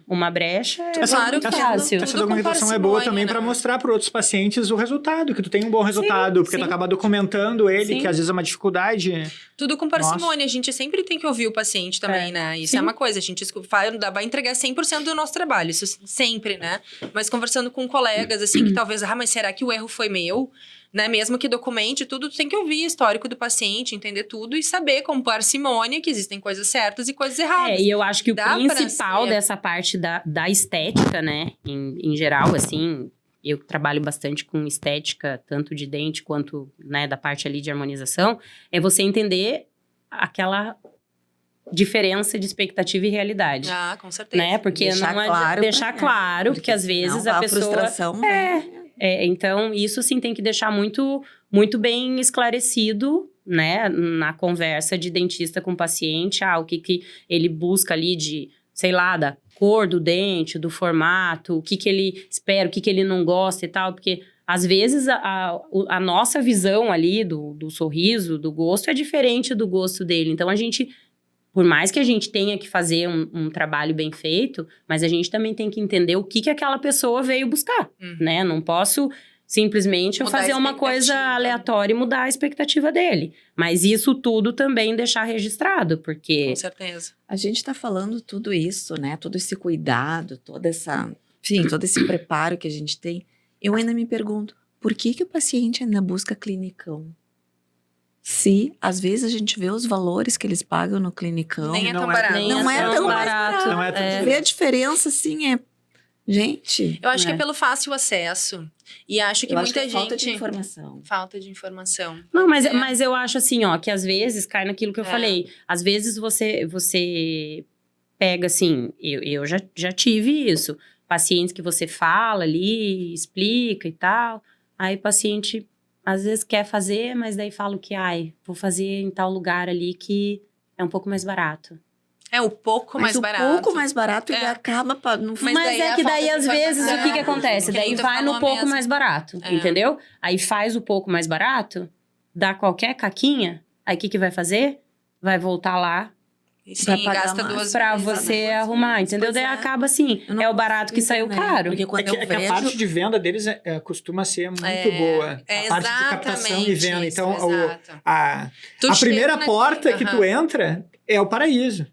uma brecha, claro que é fácil. Essa documentação é boa também, né? Para mostrar para outros pacientes o resultado, que tu tem um bom resultado, porque tu acaba documentando ele, que às vezes é uma dificuldade. Tudo com parcimônia, a gente sempre tem que ouvir o paciente também, né? Isso é uma coisa, a gente vai entregar 100% do nosso trabalho, isso sempre, né? Mas conversando com colegas, assim, que talvez, mas será que o erro foi meu? Né? Mesmo que documente tudo, tu tem que ouvir o histórico do paciente, entender tudo e saber com parcimônia que existem coisas certas e coisas erradas. E eu acho que o principal dessa parte da estética, né, em geral, assim, eu trabalho bastante com estética, tanto de dente quanto, né, da parte ali de harmonização, é você entender aquela diferença de expectativa e realidade. Com certeza. Né? Porque deixar claro, porque às vezes a pessoa... frustração, então, isso sim tem que deixar muito, muito bem esclarecido, né, na conversa de dentista com o paciente, o que ele busca ali de, sei lá, da cor do dente, do formato, o que ele espera, o que ele não gosta e tal, porque às vezes, a nossa visão ali do sorriso, do gosto, é diferente do gosto dele. Então, a gente, por mais que a gente tenha que fazer um trabalho bem feito, mas a gente também tem que entender o que aquela pessoa veio buscar, né? Não posso simplesmente eu Mudar a fazer uma coisa expectativa. aleatória e mudar a expectativa dele. Mas isso tudo também deixar registrado, porque... Com certeza. A gente está falando tudo isso, né? Todo esse cuidado, todo esse preparo que a gente tem. Eu ainda me pergunto, por que o paciente ainda busca clinicão? Se, às vezes, a gente vê os valores que eles pagam no clinicão. Nem é não tão é- barato. Não é tão barato. Não é tão Vê a diferença, assim, Gente, Eu acho que É. é pelo fácil acesso. E acho que eu muita acho que é gente... falta de informação. Falta de informação. Não, Pode ser. mas eu acho assim, ó, que às vezes cai naquilo que eu É. falei. Às vezes você pega assim, eu já tive isso. Pacientes que você fala ali, explica e tal. Aí o paciente às vezes quer fazer, mas daí fala que, vou fazer em tal lugar ali que é um pouco mais barato. É um pouco mais Mas barato. um pouco mais barato ele É. acaba... No Mas Mas daí é é a que falta daí, de às vezes, o informação. que acontece? Que nem Daí tu vai falou no pouco mesmo. mais barato, É. entendeu? Aí faz o pouco mais barato, dá qualquer caquinha, aí o que vai fazer? Vai voltar lá E Vai sim, pagar gasta mais. duas pra vezes, você né? arrumar, entendeu? Pois Daí é. acaba assim, Eu não é o barato que consigo saiu entender, caro. Porque quando É que, eu é que a vejo... parte de venda deles costuma ser muito É, boa. é A parte de captação e exatamente venda. isso, Então, exato. Tu a primeira chega porta naquele- que tu entra é o paraíso.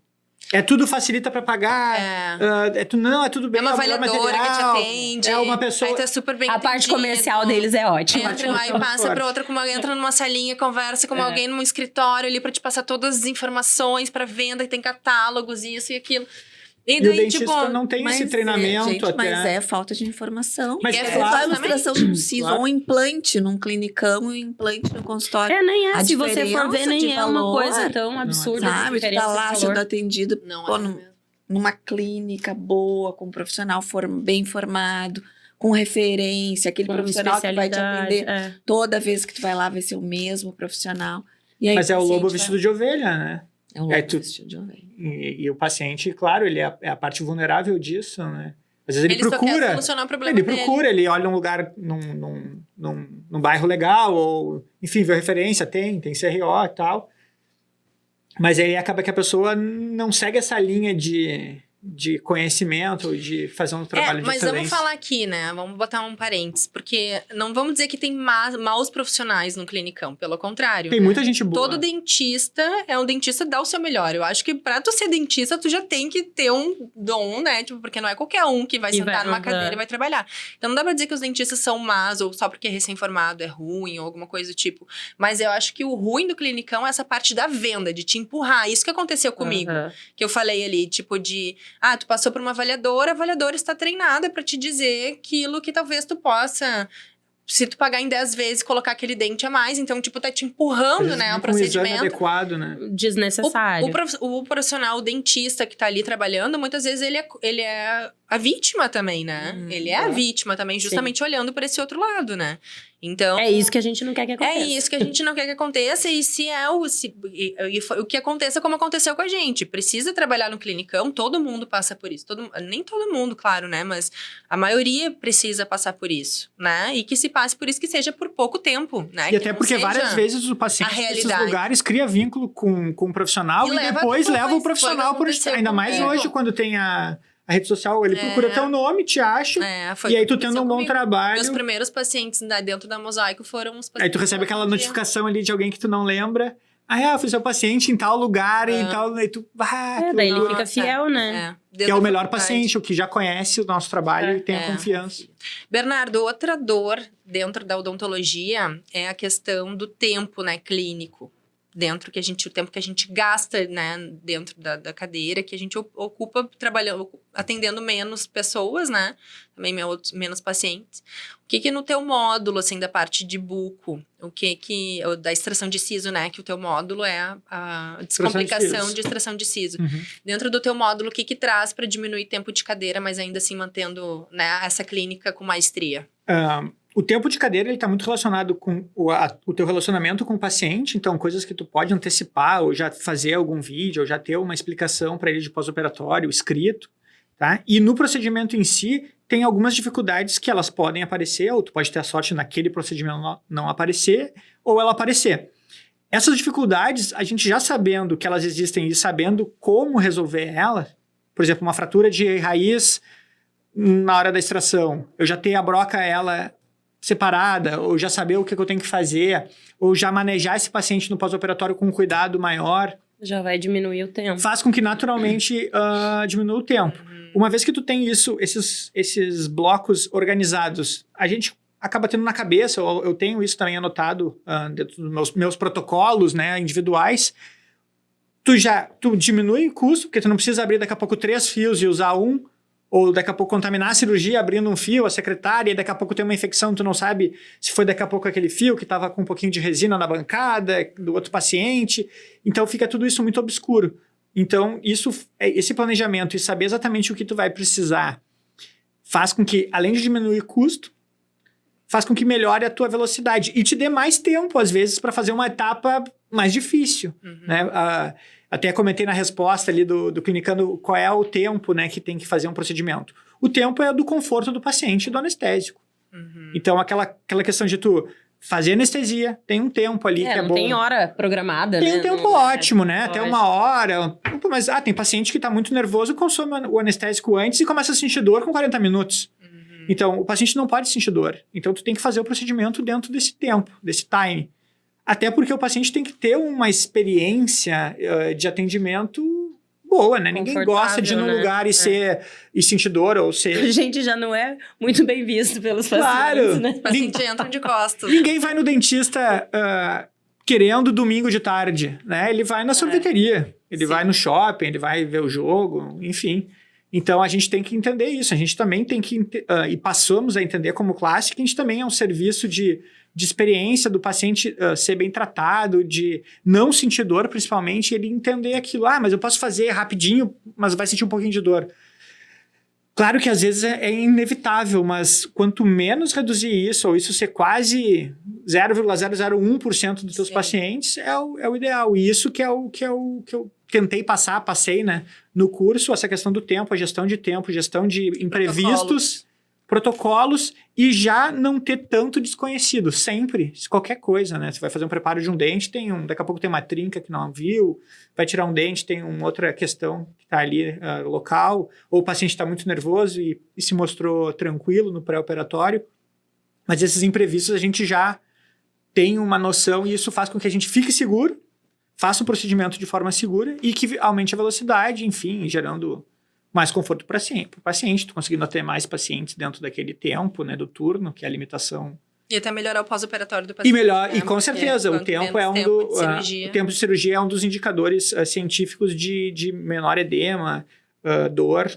É tudo facilita para pagar. É. É tudo bem. É uma o melhor avaliadora que te material, atende. É uma pessoa. Aí tá super bem A parte atendido. comercial deles é ótima. Entra, aí passa pra outra, entra numa salinha, conversa com alguém num escritório ali pra te passar todas as informações pra venda, que tem catálogos, isso e aquilo. E E o daí, dentista tipo, não tem esse Mas treinamento gente, até. mas é falta de informação. Mas é Você claro, faz a ilustração de um siso Claro. ou um implante num clinicão e um implante no consultório. Nem é, A se você for ver, diferença nem de é uma valor, coisa tão absurda. de Sabe, tu diferença tá de lá valor. sendo atendido não pô, é mesmo. numa clínica boa, com um profissional bem formado, com referência, aquele Com profissional que vai te especialidade, atender toda vez que tu vai lá, vai ser o mesmo profissional. E aí, Mas é o lobo paciente vestido de ovelha, né? É o Aí lobo tu- vestido de ovelha. E o paciente, claro, ele é a parte vulnerável disso, né? Às vezes ele Ele só quer procura. solucionar o problema Ele dele. procura, ele olha um lugar num bairro legal, ou, enfim, vê a referência, tem CRO e tal. Mas aí acaba que a pessoa não segue essa linha de conhecimento, de fazer um trabalho de mas excelência. vamos falar aqui, né? Vamos botar um parênteses. Porque não vamos dizer que tem maus profissionais no clinicão. Pelo contrário. Tem né? muita gente boa. Todo dentista é um dentista dá o seu melhor. Eu acho que pra tu ser dentista, tu já tem que ter um dom, né? Tipo, porque não é qualquer um que vai E sentar vai- numa uhum. cadeira e vai trabalhar. Então não dá pra dizer que os dentistas são más ou só porque é recém-formado é ruim ou alguma coisa do tipo. Mas eu acho que o ruim do clinicão é essa parte da venda, de te empurrar. Isso que aconteceu comigo. Aham. Que eu falei ali, tipo de... tu passou por uma avaliadora, a avaliadora está treinada pra te dizer aquilo que talvez tu possa... Se tu pagar em 10 vezes, colocar aquele dente a mais. Então, tipo, tá te Às empurrando, vezes né? nem O com um exame procedimento. adequado, né? Desnecessário. O profissional, o dentista que tá ali trabalhando, muitas vezes ele é a vítima também, né? Ele é a vítima também, justamente olhando por esse outro lado, né? Então... É isso que a gente não quer que aconteça. É isso que a gente não quer que aconteça e o que aconteça como aconteceu com a gente. Precisa trabalhar no clinicão, todo mundo passa por isso. Nem todo mundo, claro, né? Mas a maioria precisa passar por isso, né? E que se passe por isso, que seja por pouco tempo, né? E Que até não porque seja várias vezes o paciente a nesses realidade. lugares cria vínculo com o profissional E e leva depois depois, leva o foi profissional o que por aconteceu ainda mais comigo. hoje, quando tem a rede social, ele procura teu nome, te acha, Foi e aí o que tu tendo aconteceu um bom comigo. trabalho, Meus primeiros pacientes dentro da Mosaico foram os pacientes. aí tu recebe aquela que eu notificação ali de alguém que tu não lembra. Fui seu paciente em tal lugar e tal, aí tu... que Daí ele loucura. fica fiel, né? Que é o melhor paciente, o que já conhece o nosso trabalho e tem a confiança. Bernardo, outra dor dentro da odontologia é a questão do tempo, né, clínico. O tempo que a gente gasta, né, dentro da cadeira, que a gente ocupa trabalhando, atendendo menos pessoas, né, também menos pacientes. O que no teu módulo, assim, da parte de buco, da extração de siso, né, que o teu módulo é a descomplicação de extração de siso. Uhum. Dentro do teu módulo, o que traz para diminuir tempo de cadeira, mas ainda assim mantendo, né, essa clínica com maestria? O tempo de cadeira, ele está muito relacionado com o teu relacionamento com o paciente, então coisas que tu pode antecipar, ou já fazer algum vídeo, ou já ter uma explicação para ele de pós-operatório, escrito. tá? E no procedimento em si, tem algumas dificuldades que elas podem aparecer, ou tu pode ter a sorte naquele procedimento não aparecer, ou ela aparecer. Essas dificuldades, a gente já sabendo que elas existem e sabendo como resolver elas, por exemplo, uma fratura de raiz na hora da extração, eu já ter a broca ela separada, ou já saber o que eu tenho que fazer, ou já manejar esse paciente no pós-operatório com um cuidado maior, Já vai diminuir o tempo. faz com que naturalmente diminua o tempo. Uma vez que tu tem isso, esses blocos organizados, a gente acaba tendo na cabeça, eu tenho isso também anotado dentro dos meus protocolos, né, individuais. Tu diminui o custo, porque tu não precisa abrir daqui a pouco 3 fios e usar um, ou daqui a pouco contaminar a cirurgia abrindo um fio, a secretária, e daqui a pouco tem uma infecção, tu não sabe se foi daqui a pouco aquele fio que estava com um pouquinho de resina na bancada do outro paciente. Então fica tudo isso muito obscuro. Então esse planejamento e saber exatamente o que tu vai precisar faz com que, além de diminuir custo, faz com que melhore a tua velocidade e te dê mais tempo, às vezes, para fazer uma etapa mais difícil. Né? Até comentei na resposta ali do clinicando qual é o tempo, né, que tem que fazer um procedimento. O tempo é do conforto do paciente e do anestésico. Então, aquela questão de tu fazer anestesia, tem um tempo ali que é não bom. tem hora programada, Tem né? um tempo Não- ótimo, né? lógico. Até 1 hora. Mas tem paciente que tá muito nervoso, consome o anestésico antes e começa a sentir dor com 40 minutos. Então, o paciente não pode sentir dor. Então, tu tem que fazer o procedimento dentro desse tempo, desse time. Até porque o paciente tem que ter uma experiência de atendimento boa, né? Ninguém gosta de ir num Confortável, né? lugar e sentir dor ou A ser... gente já não é muito bem visto pelos Claro! pacientes, né? Os pacientes entram de costas. Ninguém vai no dentista querendo domingo de tarde, né? Ele vai na sorveteria, ele Sim. vai no shopping, ele vai ver o jogo, enfim. Então, a gente tem que entender isso. A gente também tem que... e passamos a entender como classe que a gente também é um serviço de experiência do paciente ser bem tratado, de não sentir dor, principalmente, ele entender aquilo. Mas eu posso fazer rapidinho, mas vai sentir um pouquinho de dor. Claro que às vezes é inevitável, mas quanto menos reduzir isso, ou isso ser quase 0,001% dos teus Sim. pacientes, é o ideal. E isso que eu passei, né, no curso, essa questão do tempo, a gestão de tempo, gestão de imprevistos, protocolos, e já não ter tanto desconhecido, sempre, qualquer coisa, né? Você vai fazer um preparo de um dente, daqui a pouco tem uma trinca que não viu, vai tirar um dente, tem uma outra questão que está ali local, ou o paciente está muito nervoso e se mostrou tranquilo no pré-operatório, mas esses imprevistos a gente já tem uma noção e isso faz com que a gente fique seguro, faça o procedimento de forma segura e que aumente a velocidade, enfim, gerando mais conforto para o paciente, tu conseguindo ter mais pacientes dentro daquele tempo, né, do turno, que é a limitação. E até melhorar o pós-operatório do paciente. E melhor, né? e com Porque certeza, o quanto tempo menos é tempo de cirurgia. o tempo de cirurgia é um dos indicadores científicos de menor edema, dor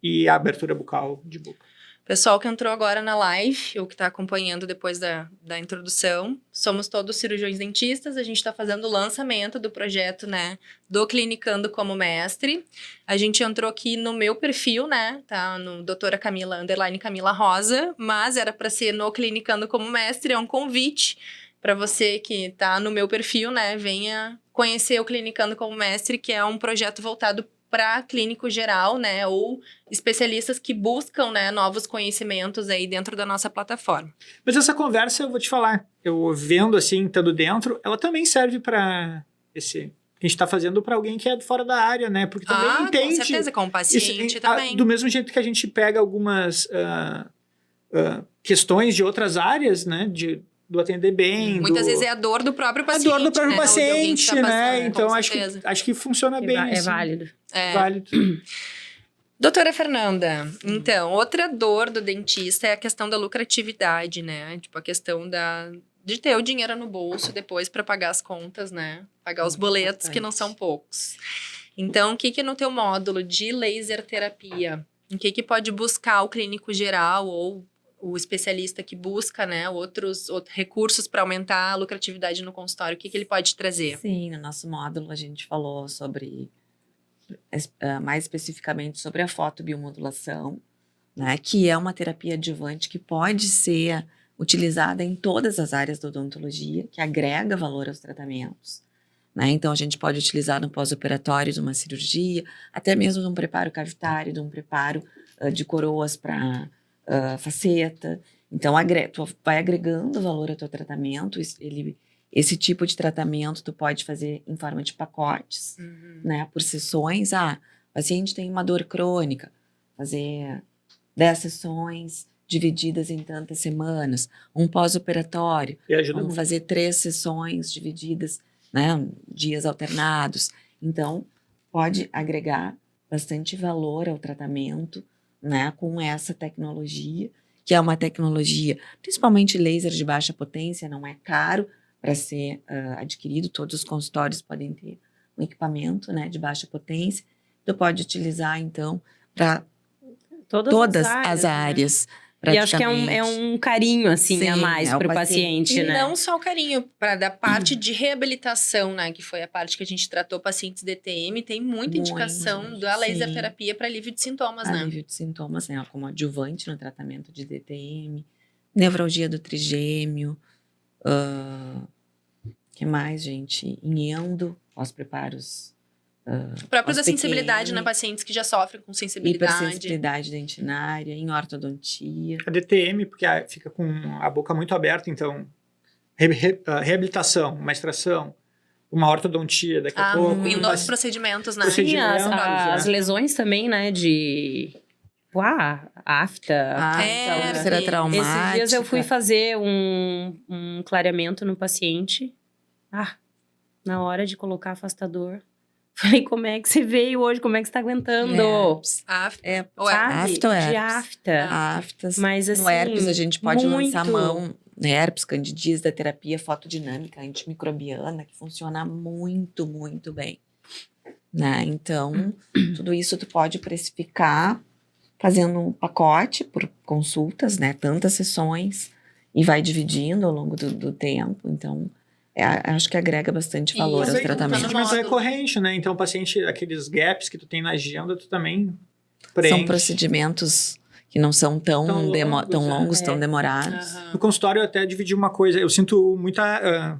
e a abertura bucal de boca. Pessoal que entrou agora na live, ou que está acompanhando depois da introdução, somos todos cirurgiões dentistas, a gente está fazendo o lançamento do projeto, né, do Clinicando como Mestre. A gente entrou aqui no meu perfil, né, tá no doutora Camila, _ Camila Rosa, mas era para ser no Clinicando como Mestre, é um convite para você que está no meu perfil, né, venha conhecer o Clinicando como Mestre, que é um projeto voltado para clínico geral, né, ou especialistas que buscam, né, novos conhecimentos aí dentro da nossa plataforma. Mas essa conversa, eu vou te falar, eu vendo assim, estando dentro, ela também serve para esse... que a gente está fazendo para alguém que é de fora da área, né, porque também entende... Com certeza, como paciente também. Do mesmo jeito que a gente pega algumas questões de outras áreas, né, do atender bem, Muitas vezes é a dor do próprio paciente. A dor do próprio né? Ou de alguém que paciente, tá né? passando, Então, com acho certeza. que funciona bem. É assim. válido. Válido. Doutora Fernanda, então, outra dor do dentista é a questão da lucratividade, né? Tipo, a questão de ter o dinheiro no bolso depois para pagar as contas, né? Pagar os boletos, que não são poucos. Então, o que no teu módulo de laser terapia, o que pode buscar o clínico geral ou o especialista que busca, né, outros recursos para aumentar a lucratividade no consultório, o que ele pode trazer? Sim, no nosso módulo a gente falou sobre, mais especificamente sobre a fotobiomodulação, né, que é uma terapia adjuvante que pode ser utilizada em todas as áreas da odontologia, que agrega valor aos tratamentos, né? Então, a gente pode utilizar no pós-operatório de uma cirurgia, até mesmo de um preparo cavitário, de um preparo de coroas para faceta. Então, tu vai agregando valor ao teu tratamento. Esse tipo de tratamento tu pode fazer em forma de pacotes, né? Por sessões. O paciente tem uma dor crônica, fazer 10 sessões divididas em tantas semanas. Um pós-operatório, vamos fazer 3 sessões divididas, né? Dias alternados. Então, pode agregar bastante valor ao tratamento, né? Com essa tecnologia, que é uma tecnologia, principalmente laser de baixa potência, não é caro para ser adquirido. Todos os consultórios podem ter um equipamento, né, de baixa potência. Tu pode utilizar, então, para todas as áreas. E acho que é um carinho, assim, Sim, a mais para o paciente, e né? não só o carinho, para da parte de reabilitação, né? Que foi a parte que a gente tratou pacientes DTM, tem muita indicação da laser terapia para alívio de sintomas, né? Alívio de sintomas, né? Como adjuvante no tratamento de DTM, nevralgia do trigêmeo, que mais, gente? Em endo, pós-preparos. O próprio da sensibilidade, né? Pacientes que já sofrem com sensibilidade. Hipersensibilidade dentinária, em ortodontia. A DTM, porque fica com a boca muito aberta, então, reabilitação, uma extração, uma ortodontia daqui a pouco. E outros procedimentos, né? Sim, as lesões também, né? De... afta. Úlcera traumática. Esses dias eu fui fazer um clareamento no paciente. Na hora de colocar afastador... Falei, como é que você veio hoje? Como é que você tá aguentando? Afta. De afta. Aftas. Mas assim, no herpes a gente pode muito. lançar mão. Herpes, candidíase, da terapia fotodinâmica antimicrobiana, que funciona muito, muito bem. Né? Então, tudo isso tu pode precificar fazendo um pacote por consultas, né? Tantas sessões. E vai dividindo ao longo do tempo. Então... acho que agrega bastante valor aos tratamentos. Procedimento recorrente, né? Então, o paciente, aqueles gaps que tu tem na agenda, tu também preenche. São procedimentos que não são tão longos, tão demorados. No consultório, eu até dividi uma coisa. Eu sinto muita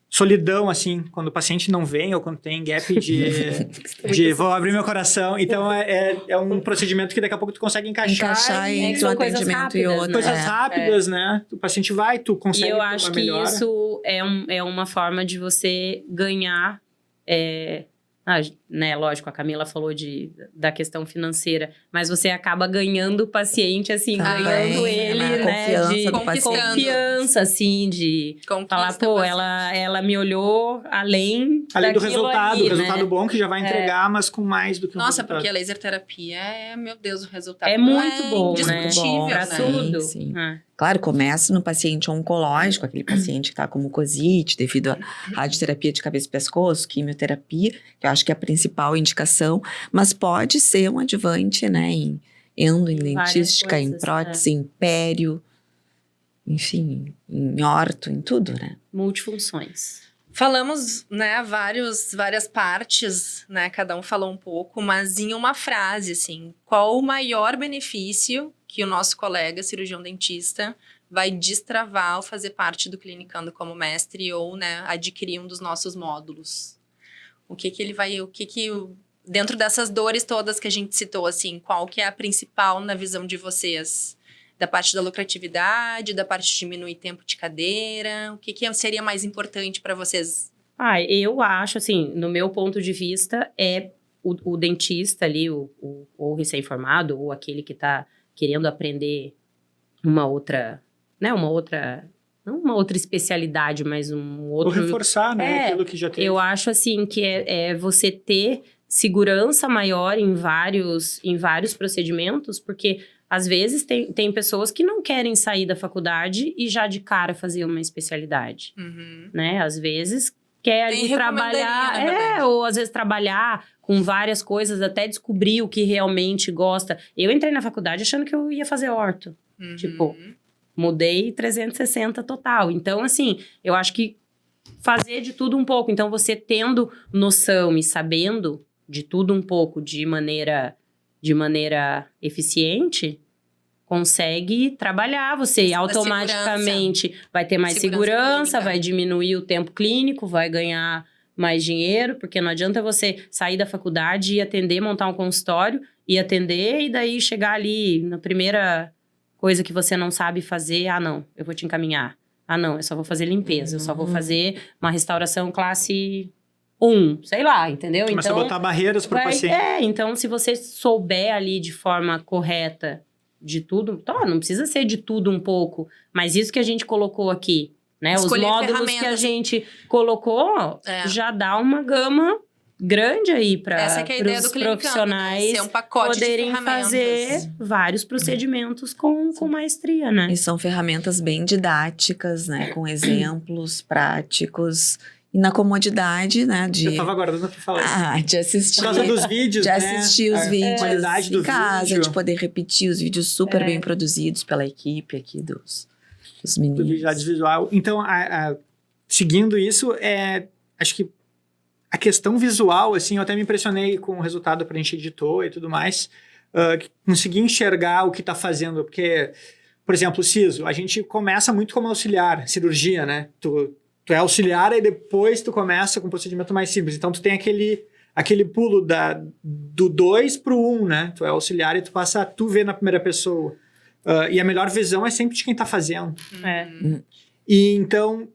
solidão, assim, quando o paciente não vem ou quando tem gap de vou abrir meu coração. Então, é um procedimento que daqui a pouco tu consegue encaixar entre um atendimento e outro. Coisas rápidas, né? O paciente vai, tu consegue. E eu acho que isso é uma forma de você ganhar... né, lógico, a Camila falou da questão financeira, mas você acaba ganhando o paciente, assim, ganhando ele, né, confiança de confiança, assim, de falar, pô, ela me olhou além do resultado, ali, o resultado né? bom que já vai entregar, mas com mais do que Nossa, resultado. porque a laser terapia meu Deus, o resultado é muito bom, indiscutível, né? Pra tudo. Sim. Claro, começa no paciente oncológico, aquele paciente que está com mucosite, devido à radioterapia de cabeça e pescoço, quimioterapia, que eu acho que é a principal indicação, mas pode ser um adjuvante, né, em endo, em dentística, em prótese, em pério, enfim, em orto, em tudo, né? Multifunções. Falamos, né, várias partes, né, cada um falou um pouco, mas em uma frase, assim, qual o maior benefício que o nosso colega cirurgião dentista vai destravar ao fazer parte do Clinicando como mestre ou, né, adquirir um dos nossos módulos? Dentro dessas dores todas que a gente citou, assim, qual que é a principal na visão de vocês? Da parte da lucratividade, da parte de diminuir tempo de cadeira? O que seria mais importante para vocês? Eu acho, assim, no meu ponto de vista, o dentista ali, o recém-formado, ou aquele que está querendo aprender uma outra, não uma outra especialidade, mas um outro... Ou reforçar, né, aquilo que já tem. Eu acho, assim, que você ter segurança maior em vários procedimentos, porque... Às vezes, tem pessoas que não querem sair da faculdade e já de cara fazer uma especialidade, né? Às vezes, quer ali trabalhar... ou às vezes trabalhar com várias coisas até descobrir o que realmente gosta. Eu entrei na faculdade achando que eu ia fazer orto. Tipo, mudei 360 total. Então, assim, eu acho que fazer de tudo um pouco. Então, você tendo noção e sabendo de tudo um pouco de maneira eficiente, consegue trabalhar. Você automaticamente vai ter mais segurança, vai diminuir o tempo clínico, vai ganhar mais dinheiro, porque não adianta você sair da faculdade e atender, montar um consultório e atender, e daí chegar ali na primeira coisa que você não sabe fazer, não, eu vou te encaminhar. Não, eu só vou fazer limpeza, eu só vou fazer uma restauração classe 1, sei lá, entendeu? Começa a botar barreiras para o paciente. Então se você souber ali de forma correta de tudo, não precisa ser de tudo um pouco, mas isso que a gente colocou aqui, né? Escolher os módulos que a gente colocou já dá uma gama grande aí para os profissionais ser um pacote poderem de fazer vários procedimentos com maestria, né? E são ferramentas bem didáticas, né? Com exemplos práticos. E na comodidade, né? Eu tava aguardando pra falar isso. De assistir. Por causa dos vídeos, de assistir os vídeos qualidade do em casa, vídeo. de poder repetir os vídeos super bem produzidos pela equipe aqui dos meninos. Do vídeo visual. Então, seguindo isso, acho que a questão visual, assim, eu até me impressionei com o resultado para a gente editou e tudo mais, consegui enxergar o que está fazendo, porque, por exemplo, o siso, a gente começa muito como auxiliar, cirurgia, né? Tu é auxiliar e depois tu começa com um procedimento mais simples. Então, tu tem aquele pulo do 2 pro 1, né? Tu é auxiliar e tu passa a tu ver na primeira pessoa. E a melhor visão é sempre de quem tá fazendo. E então,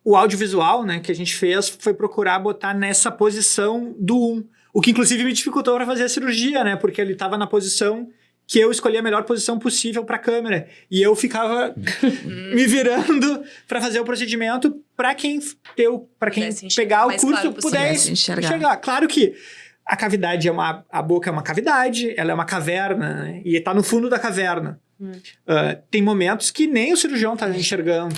o audiovisual, né, que a gente fez foi procurar botar nessa posição do 1. O que, inclusive, me dificultou para fazer a cirurgia, né? Porque ele tava na posição que eu escolhi a melhor posição possível para a câmera. E eu ficava me virando para fazer o procedimento para quem pegar o curso claro pudesse enxergar. Claro que a cavidade a boca é uma cavidade, ela é uma caverna, né? E está no fundo da caverna. Tem momentos que nem o cirurgião está enxergando.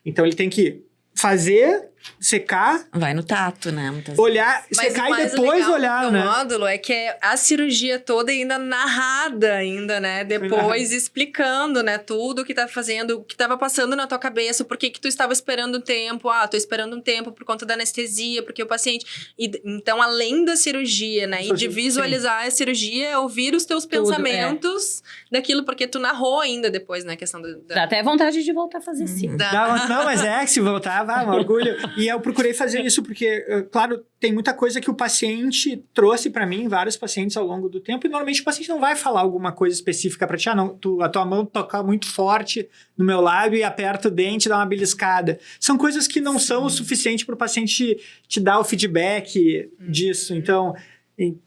Então ele tem que fazer, secar... Vai no tato, né? Olhar, secar e depois olhar, né? O módulo é que é a cirurgia toda ainda narrada ainda, né? Depois explicando, né? Tudo o que tá fazendo, o que tava passando na tua cabeça, por que tu estava esperando um tempo. Tô esperando um tempo por conta da anestesia, porque o paciente... Então, além da cirurgia, né? E de visualizar a cirurgia, é ouvir os teus pensamentos daquilo, porque tu narrou ainda depois, né? A questão Dá até vontade de voltar a fazer sim. Não, mas se voltar, um orgulho. E eu procurei fazer isso porque, claro, tem muita coisa que o paciente trouxe pra mim, vários pacientes ao longo do tempo, e normalmente o paciente não vai falar alguma coisa específica pra ti. A tua mão toca muito forte no meu lábio e aperta o dente e dá uma beliscada. São coisas que não são o suficiente pro paciente te dar o feedback disso. Então,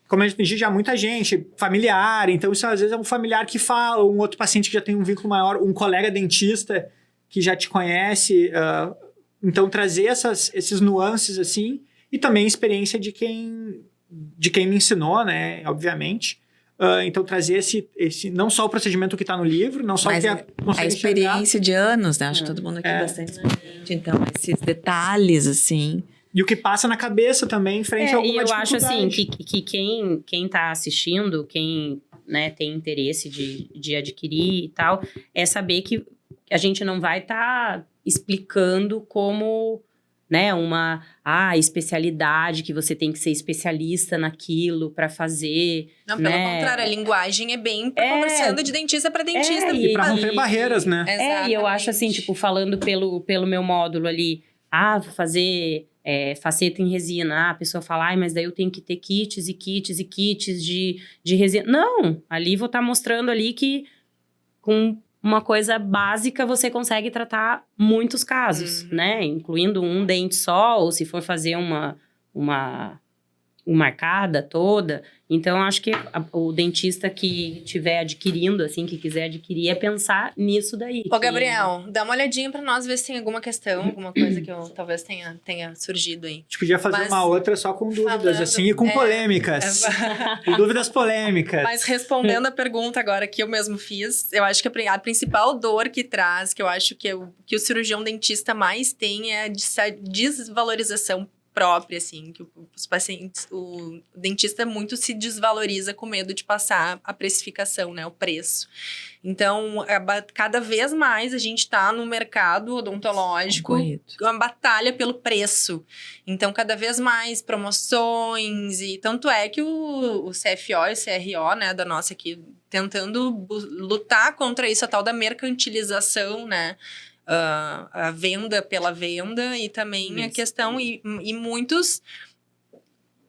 como a gente já muita gente, familiar, então isso às vezes é um familiar que fala, um outro paciente que já tem um vínculo maior, um colega dentista que já te conhece. Então, trazer esses nuances, assim, e também a experiência de quem me ensinou, né, obviamente. Então, trazer esse não só o procedimento que está no livro, não só mas que a experiência de anos, né? Acho que todo mundo aqui bastante experiente. Então, esses detalhes, assim... E o que passa na cabeça também, em frente a alguma dificuldade. E eu acho, assim, que quem está assistindo, quem, né, tem interesse de adquirir e tal, é saber que a gente não vai estar explicando como, né, uma especialidade, que você tem que ser especialista naquilo para fazer. Não, pelo contrário, a linguagem é bem conversando de dentista para dentista. E para romper barreiras, né? E eu acho assim, tipo, falando pelo meu módulo ali, vou fazer faceta em resina. A pessoa fala, mas daí eu tenho que ter kits e kits e kits de resina. Não, ali vou estar mostrando ali que com uma coisa básica, você consegue tratar muitos casos, né? Incluindo um dente só, ou se for fazer uma arcada toda. Então, acho que o dentista que estiver adquirindo, assim, que quiser adquirir, é pensar nisso daí. Ô, Gabriel, dá uma olhadinha pra nós, ver se tem alguma questão, alguma coisa que talvez tenha surgido aí. A gente podia fazer uma outra só com dúvidas, assim, e com polêmicas. E dúvidas polêmicas. Mas respondendo a pergunta agora que eu mesmo fiz, eu acho que a principal dor que traz, que eu acho que o cirurgião dentista mais tem é a desvalorização própria, assim, que os pacientes, o dentista muito se desvaloriza com medo de passar a precificação, né, o preço. Então, cada vez mais a gente está no mercado odontológico, uma batalha pelo preço. Então, cada vez mais promoções, e tanto é que o CFO e o CRO, né, da nossa aqui, tentando lutar contra isso, a tal da mercantilização, né, a venda pela venda e também a questão... E muitos...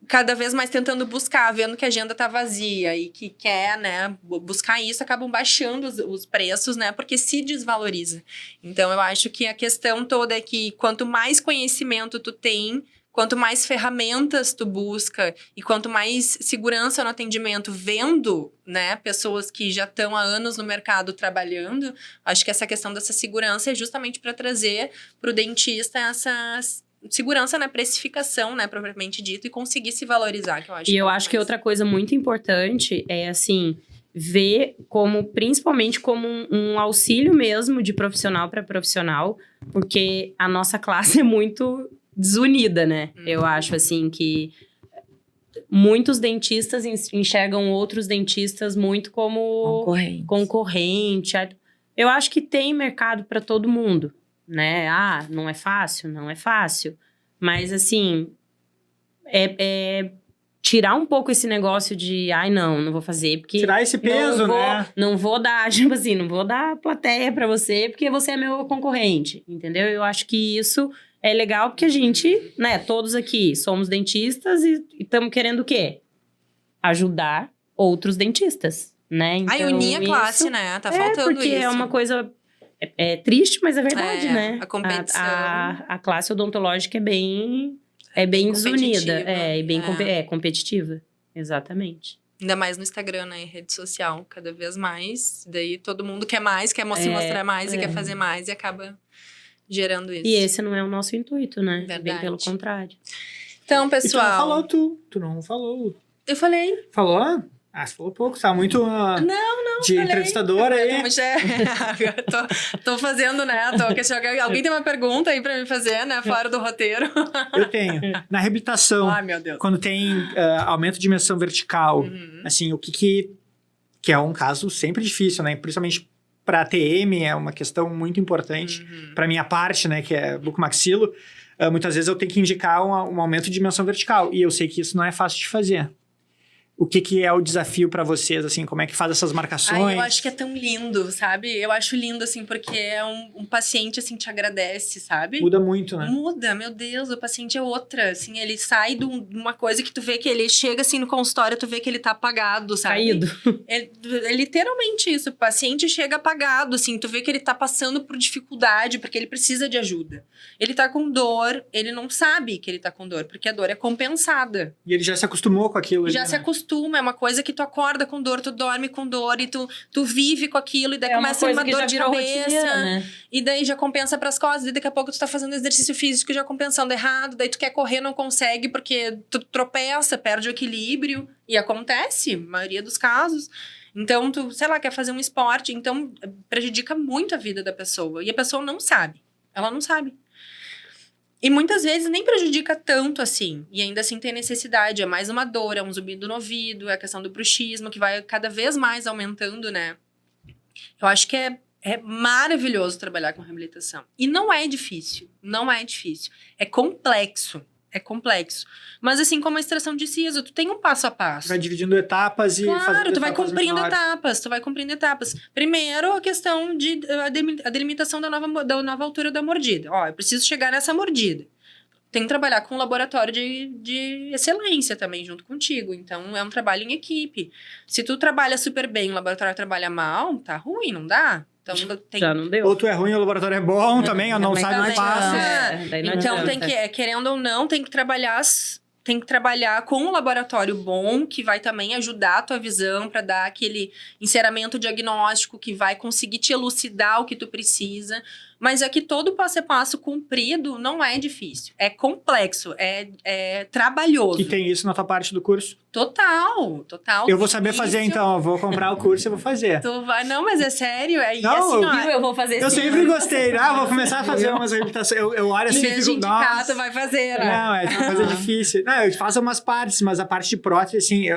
cada vez mais tentando buscar, vendo que a agenda tá vazia e que quer, né, buscar isso, acabam baixando os preços, né, porque se desvaloriza. Então, eu acho que a questão toda é que quanto mais conhecimento tu tem, quanto mais ferramentas tu busca e quanto mais segurança no atendimento vendo, né, pessoas que já estão há anos no mercado trabalhando, acho que essa questão dessa segurança é justamente para trazer para o dentista essas... segurança na precificação, né, propriamente dito, e conseguir se valorizar, que eu acho. E eu acho que outra coisa muito importante é, assim, ver como, principalmente como um auxílio mesmo de profissional para profissional, porque a nossa classe é muito desunida, né? Eu acho, assim, que muitos dentistas enxergam outros dentistas muito como concorrente. Eu acho que tem mercado para todo mundo. Né? Ah, não é fácil? Não é fácil. Mas, assim, tirar um pouco esse negócio de... Ai, não vou fazer, porque... Tirar esse peso, né? Não vou dar, tipo assim, não vou dar plateia pra você, porque você é meu concorrente, entendeu? Eu acho que isso é legal, porque a gente, né, todos aqui somos dentistas e estamos querendo o quê? Ajudar outros dentistas, né? Então, unir a classe, né? Tá faltando porque isso. é uma coisa... É triste, mas é verdade, né? A competição. A classe odontológica é bem desunida. E bem competitiva. Exatamente. Ainda mais no Instagram, né? Em rede social, cada vez mais. Daí todo mundo quer mais, quer se mostrar mais e quer fazer mais e acaba gerando isso. E esse não é o nosso intuito, né? Verdade. Bem pelo contrário. Então, pessoal... E tu não falou, tu não falou. Eu falei. Falou? Ah, você falou pouco, tá muito de falei. Entrevistadora aí. Tô fazendo, né? Alguém tem uma pergunta aí pra me fazer, né? Fora do roteiro. Eu tenho. Na reabilitação, Ai, meu Deus. quando tem aumento de dimensão vertical, assim, o que é um caso sempre difícil, né? Principalmente para TM, é uma questão muito importante. Para minha parte, né, que é bucomaxilo, muitas vezes eu tenho que indicar um aumento de dimensão vertical. E eu sei que isso não é fácil de fazer. O que é o desafio pra vocês, assim? Como é que faz essas marcações? Eu acho que é tão lindo, sabe? Eu acho lindo, assim, porque é um paciente, assim, te agradece, sabe? Muda muito, né? Muda, meu Deus, o paciente é outra, assim, ele sai de uma coisa que tu vê que ele chega, assim, no consultório, tu vê que ele tá apagado, sabe? Caído. É literalmente isso, o paciente chega apagado, assim, tu vê que ele tá passando por dificuldade, porque ele precisa de ajuda. Ele tá com dor, ele não sabe que ele tá com dor, porque a dor é compensada. E ele já se acostumou com aquilo. Já se acostuma, é uma coisa que tu acorda com dor, tu dorme com dor e tu vive com aquilo, e daí começa uma dor de cabeça, né? E daí já compensa pras costas, e daqui a pouco tu tá fazendo exercício físico já compensando errado, daí tu quer correr, não consegue porque tu tropeça, perde o equilíbrio, e acontece, na maioria dos casos. Então, tu, sei lá, quer fazer um esporte, então prejudica muito a vida da pessoa, e a pessoa não sabe, ela não sabe. E muitas vezes nem prejudica tanto assim. E ainda assim tem necessidade. É mais uma dor, é um zumbido no ouvido, é a questão do bruxismo, que vai cada vez mais aumentando, né? Eu acho que é maravilhoso trabalhar com reabilitação. E não é difícil. Não é difícil. É complexo. É complexo. Mas assim como a extração de siso, tu tem um passo a passo. Vai dividindo etapas e claro, fazendo tu vai etapas cumprindo menores. etapas. Tu vai cumprindo etapas. Primeiro, a questão de a delimitação da nova altura da mordida. Ó, eu preciso chegar nessa mordida. Tem que trabalhar com um laboratório de excelência também junto contigo. Então, é um trabalho em equipe. Se tu trabalha super bem e o laboratório trabalha mal, tá ruim, não dá. Então, Já não deu. Ou tu é ruim, o laboratório é bom também, ou não Também sabe o não que passa. Então, tem que, querendo ou não, tem que trabalhar com um laboratório bom, que vai também ajudar a tua visão para dar aquele enceramento diagnóstico que vai conseguir te elucidar o que tu precisa. Mas é que todo passo a passo cumprido não é difícil. É complexo, é trabalhoso. E tem isso na tua parte do curso? Total. Eu vou saber fazer, então. Eu vou comprar o curso e vou fazer. Tu vai... Não, mas é sério. É Não, assim, ó. Eu vou fazer Eu sim. sempre gostei. Vou começar a fazer umas reabilitações. Eu olho assim Em e vez de fico, indicar, nossa. tu vai fazer, né? Não, é uma coisa difícil. Não, eu faço umas partes, mas a parte de prótese, assim,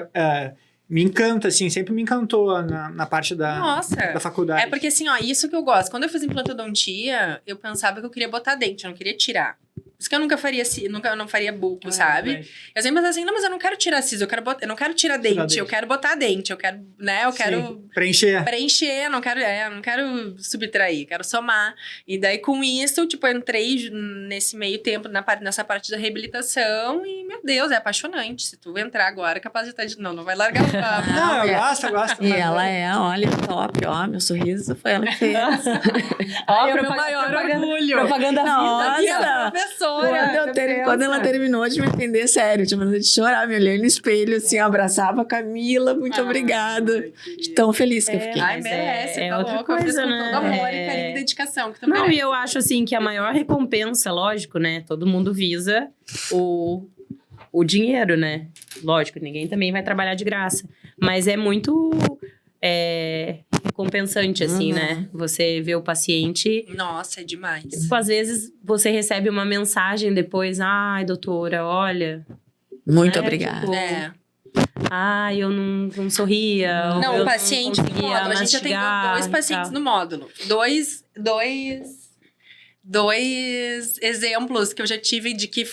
me encanta, assim, sempre me encantou na parte da faculdade. É porque assim, ó, isso que eu gosto. Quando eu fiz implantodontia, eu pensava que eu queria botar dente, eu não queria tirar. Por isso que eu nunca faria, eu não faria buco, sabe? Eu sempre pensava assim, não, mas eu não quero tirar siso, eu não quero tirar dente, eu quero botar dente, eu quero, né, eu quero... Preencher, não quero subtrair, quero somar. E daí, com isso, tipo, eu entrei nesse meio tempo, nessa parte da reabilitação e, meu Deus, é apaixonante. Se tu entrar agora, é capaz de estar de... Não vai largar o papo. Não, eu gosto. E ela olha, top, ó, meu sorriso foi ela que fez. Ó, é o meu maior orgulho. Propaganda Nossa! Professora. Quando ela terminou de me atender, sério, tinha vontade de chorar, me olhei no espelho, assim, abraçava a Camila, muito obrigada. Tão feliz que eu fiquei. Ai, merece, é tá outra louca, coisa, com né? todo amor e carinho e dedicação. Que tu Não, merece. e eu acho, assim, que a maior recompensa, lógico, né? Todo mundo visa o dinheiro, né? Lógico, ninguém também vai trabalhar de graça. Mas é muito recompensante, assim, né? Você vê o paciente... Nossa, é demais. Tipo, às vezes, você recebe uma mensagem depois... Ai, doutora, olha... Muito né, obrigada. tipo, Ai, eu não sorria. Não, eu o paciente não no conseguia módulo. A gente atendeu mastigar 2 pacientes e tal. no módulo. Dois exemplos que eu já tive de que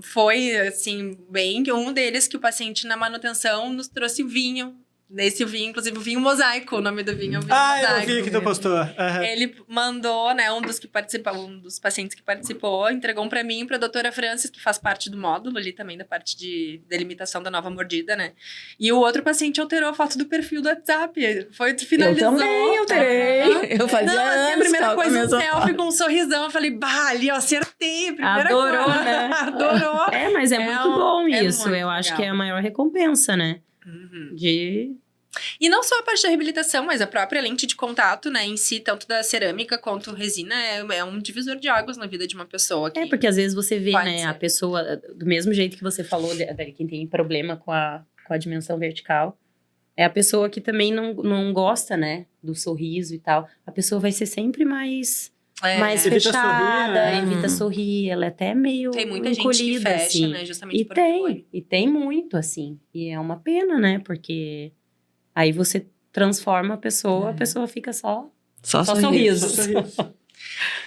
foi, assim, bem... Um deles que o paciente na manutenção nos trouxe o vinho. Esse vinho, inclusive, o vinho mosaico. O nome do vinho é o vinho mosaico. Eu vi que tu postou. Ele mandou, né, um dos pacientes que participou, entregou um pra mim e pra doutora Francis, que faz parte do módulo ali também, da parte de delimitação da nova mordida, né? E o outro paciente alterou a foto do perfil do WhatsApp. Finalizou. Eu também alterei. Eu fazia Não, assim, a anos primeira que ela coisa, um começou. selfie com um sorrisão. Eu falei, bah, ali, ó, acertei. Primeira Adorou, coisa. né? Adorou. Mas é muito bom isso. muito Eu acho legal. que é a maior recompensa, né? E não só a parte da reabilitação, mas a própria lente de contato, né, em si, tanto da cerâmica quanto resina, é um divisor de águas na vida de uma pessoa. Que Porque às vezes você vê, pode né, ser. a pessoa, do mesmo jeito que você falou, quem tem problema com a dimensão vertical, é a pessoa que também não gosta, né, do sorriso e tal. A pessoa vai ser sempre mais Evita fechada, sorrir, evita sorrir, ela é até meio tem muita gente que encolhida, fecha, assim. né, justamente E por vergonha. tem muito, assim. E é uma pena, né, porque aí você transforma a pessoa fica só sorriso.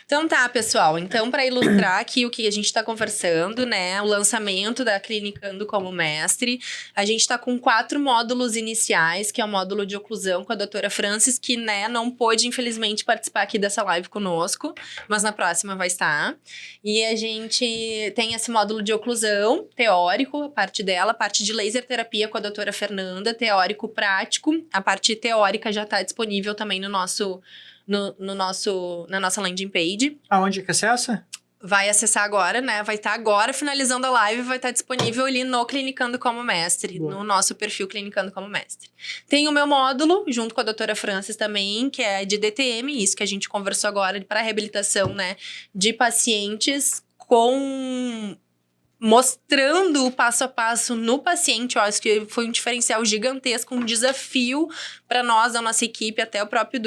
Então tá, pessoal. Então, para ilustrar aqui o que a gente está conversando, né? O lançamento da Clinicando como Mestre. A gente está com 4 módulos iniciais, que é o módulo de oclusão com a doutora Francis, que, né, não pôde, infelizmente, participar aqui dessa live conosco, mas na próxima vai estar. E a gente tem esse módulo de oclusão teórico, a parte dela, a parte de laser terapia com a doutora Fernanda, teórico prático. A parte teórica já está disponível também na nossa landing page. Aonde que acessa? Vai acessar agora, né? Vai estar agora, finalizando a live, vai estar disponível ali no Clinicando como Mestre, Boa. no nosso perfil Clinicando como Mestre. Tem o meu módulo, junto com a doutora Francis também, que é de DTM, isso que a gente conversou agora, para reabilitação, né? De pacientes mostrando o passo a passo no paciente. Eu acho que foi um diferencial gigantesco, um desafio para nós, da nossa equipe, até o próprio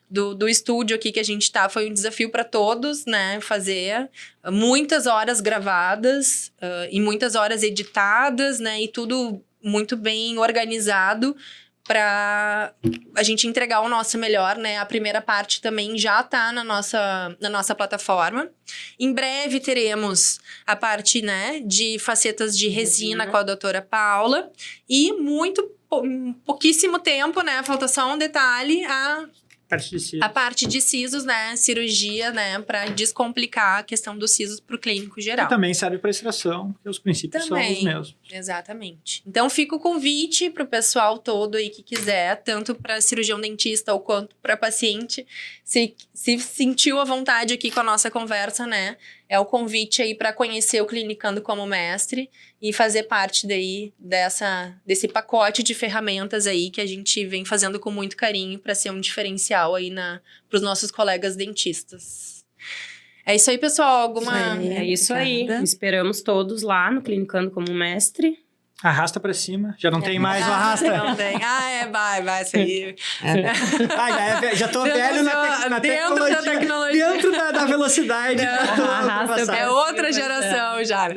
do estúdio aqui que a gente tá, foi um desafio para todos, né, fazer muitas horas gravadas e muitas horas editadas, né, e tudo muito bem organizado para a gente entregar o nosso melhor, né, a primeira parte também já tá na nossa plataforma. Em breve teremos a parte, né, de facetas de resina com a doutora Paula e pouquíssimo tempo, né, falta só um detalhe, a parte de sisos, né? Cirurgia, né? Para descomplicar a questão dos sisos para o clínico geral. Que também serve para extração, porque os princípios são os mesmos. Exatamente. Então, fica o convite para o pessoal todo aí que quiser, tanto para cirurgião dentista ou quanto para paciente, se sentiu à vontade aqui com a nossa conversa, né? É o convite aí para conhecer o Clinicando como Mestre e fazer parte daí desse pacote de ferramentas aí que a gente vem fazendo com muito carinho para ser um diferencial aí para os nossos colegas dentistas. É isso aí, pessoal. É isso aí. Esperamos todos lá no Clinicando como Mestre. Arrasta pra cima. Já não tem mais o arrasta. Não tem. Vai, isso aí. Já tô velho na tecnologia. Dentro da velocidade. É outra geração já.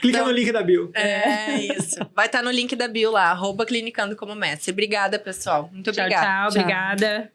Clica no link da bio. É isso. Vai estar no link da bio lá, @Clinicando como Mestre. Obrigada, pessoal. Muito obrigada. Tchau. Obrigada.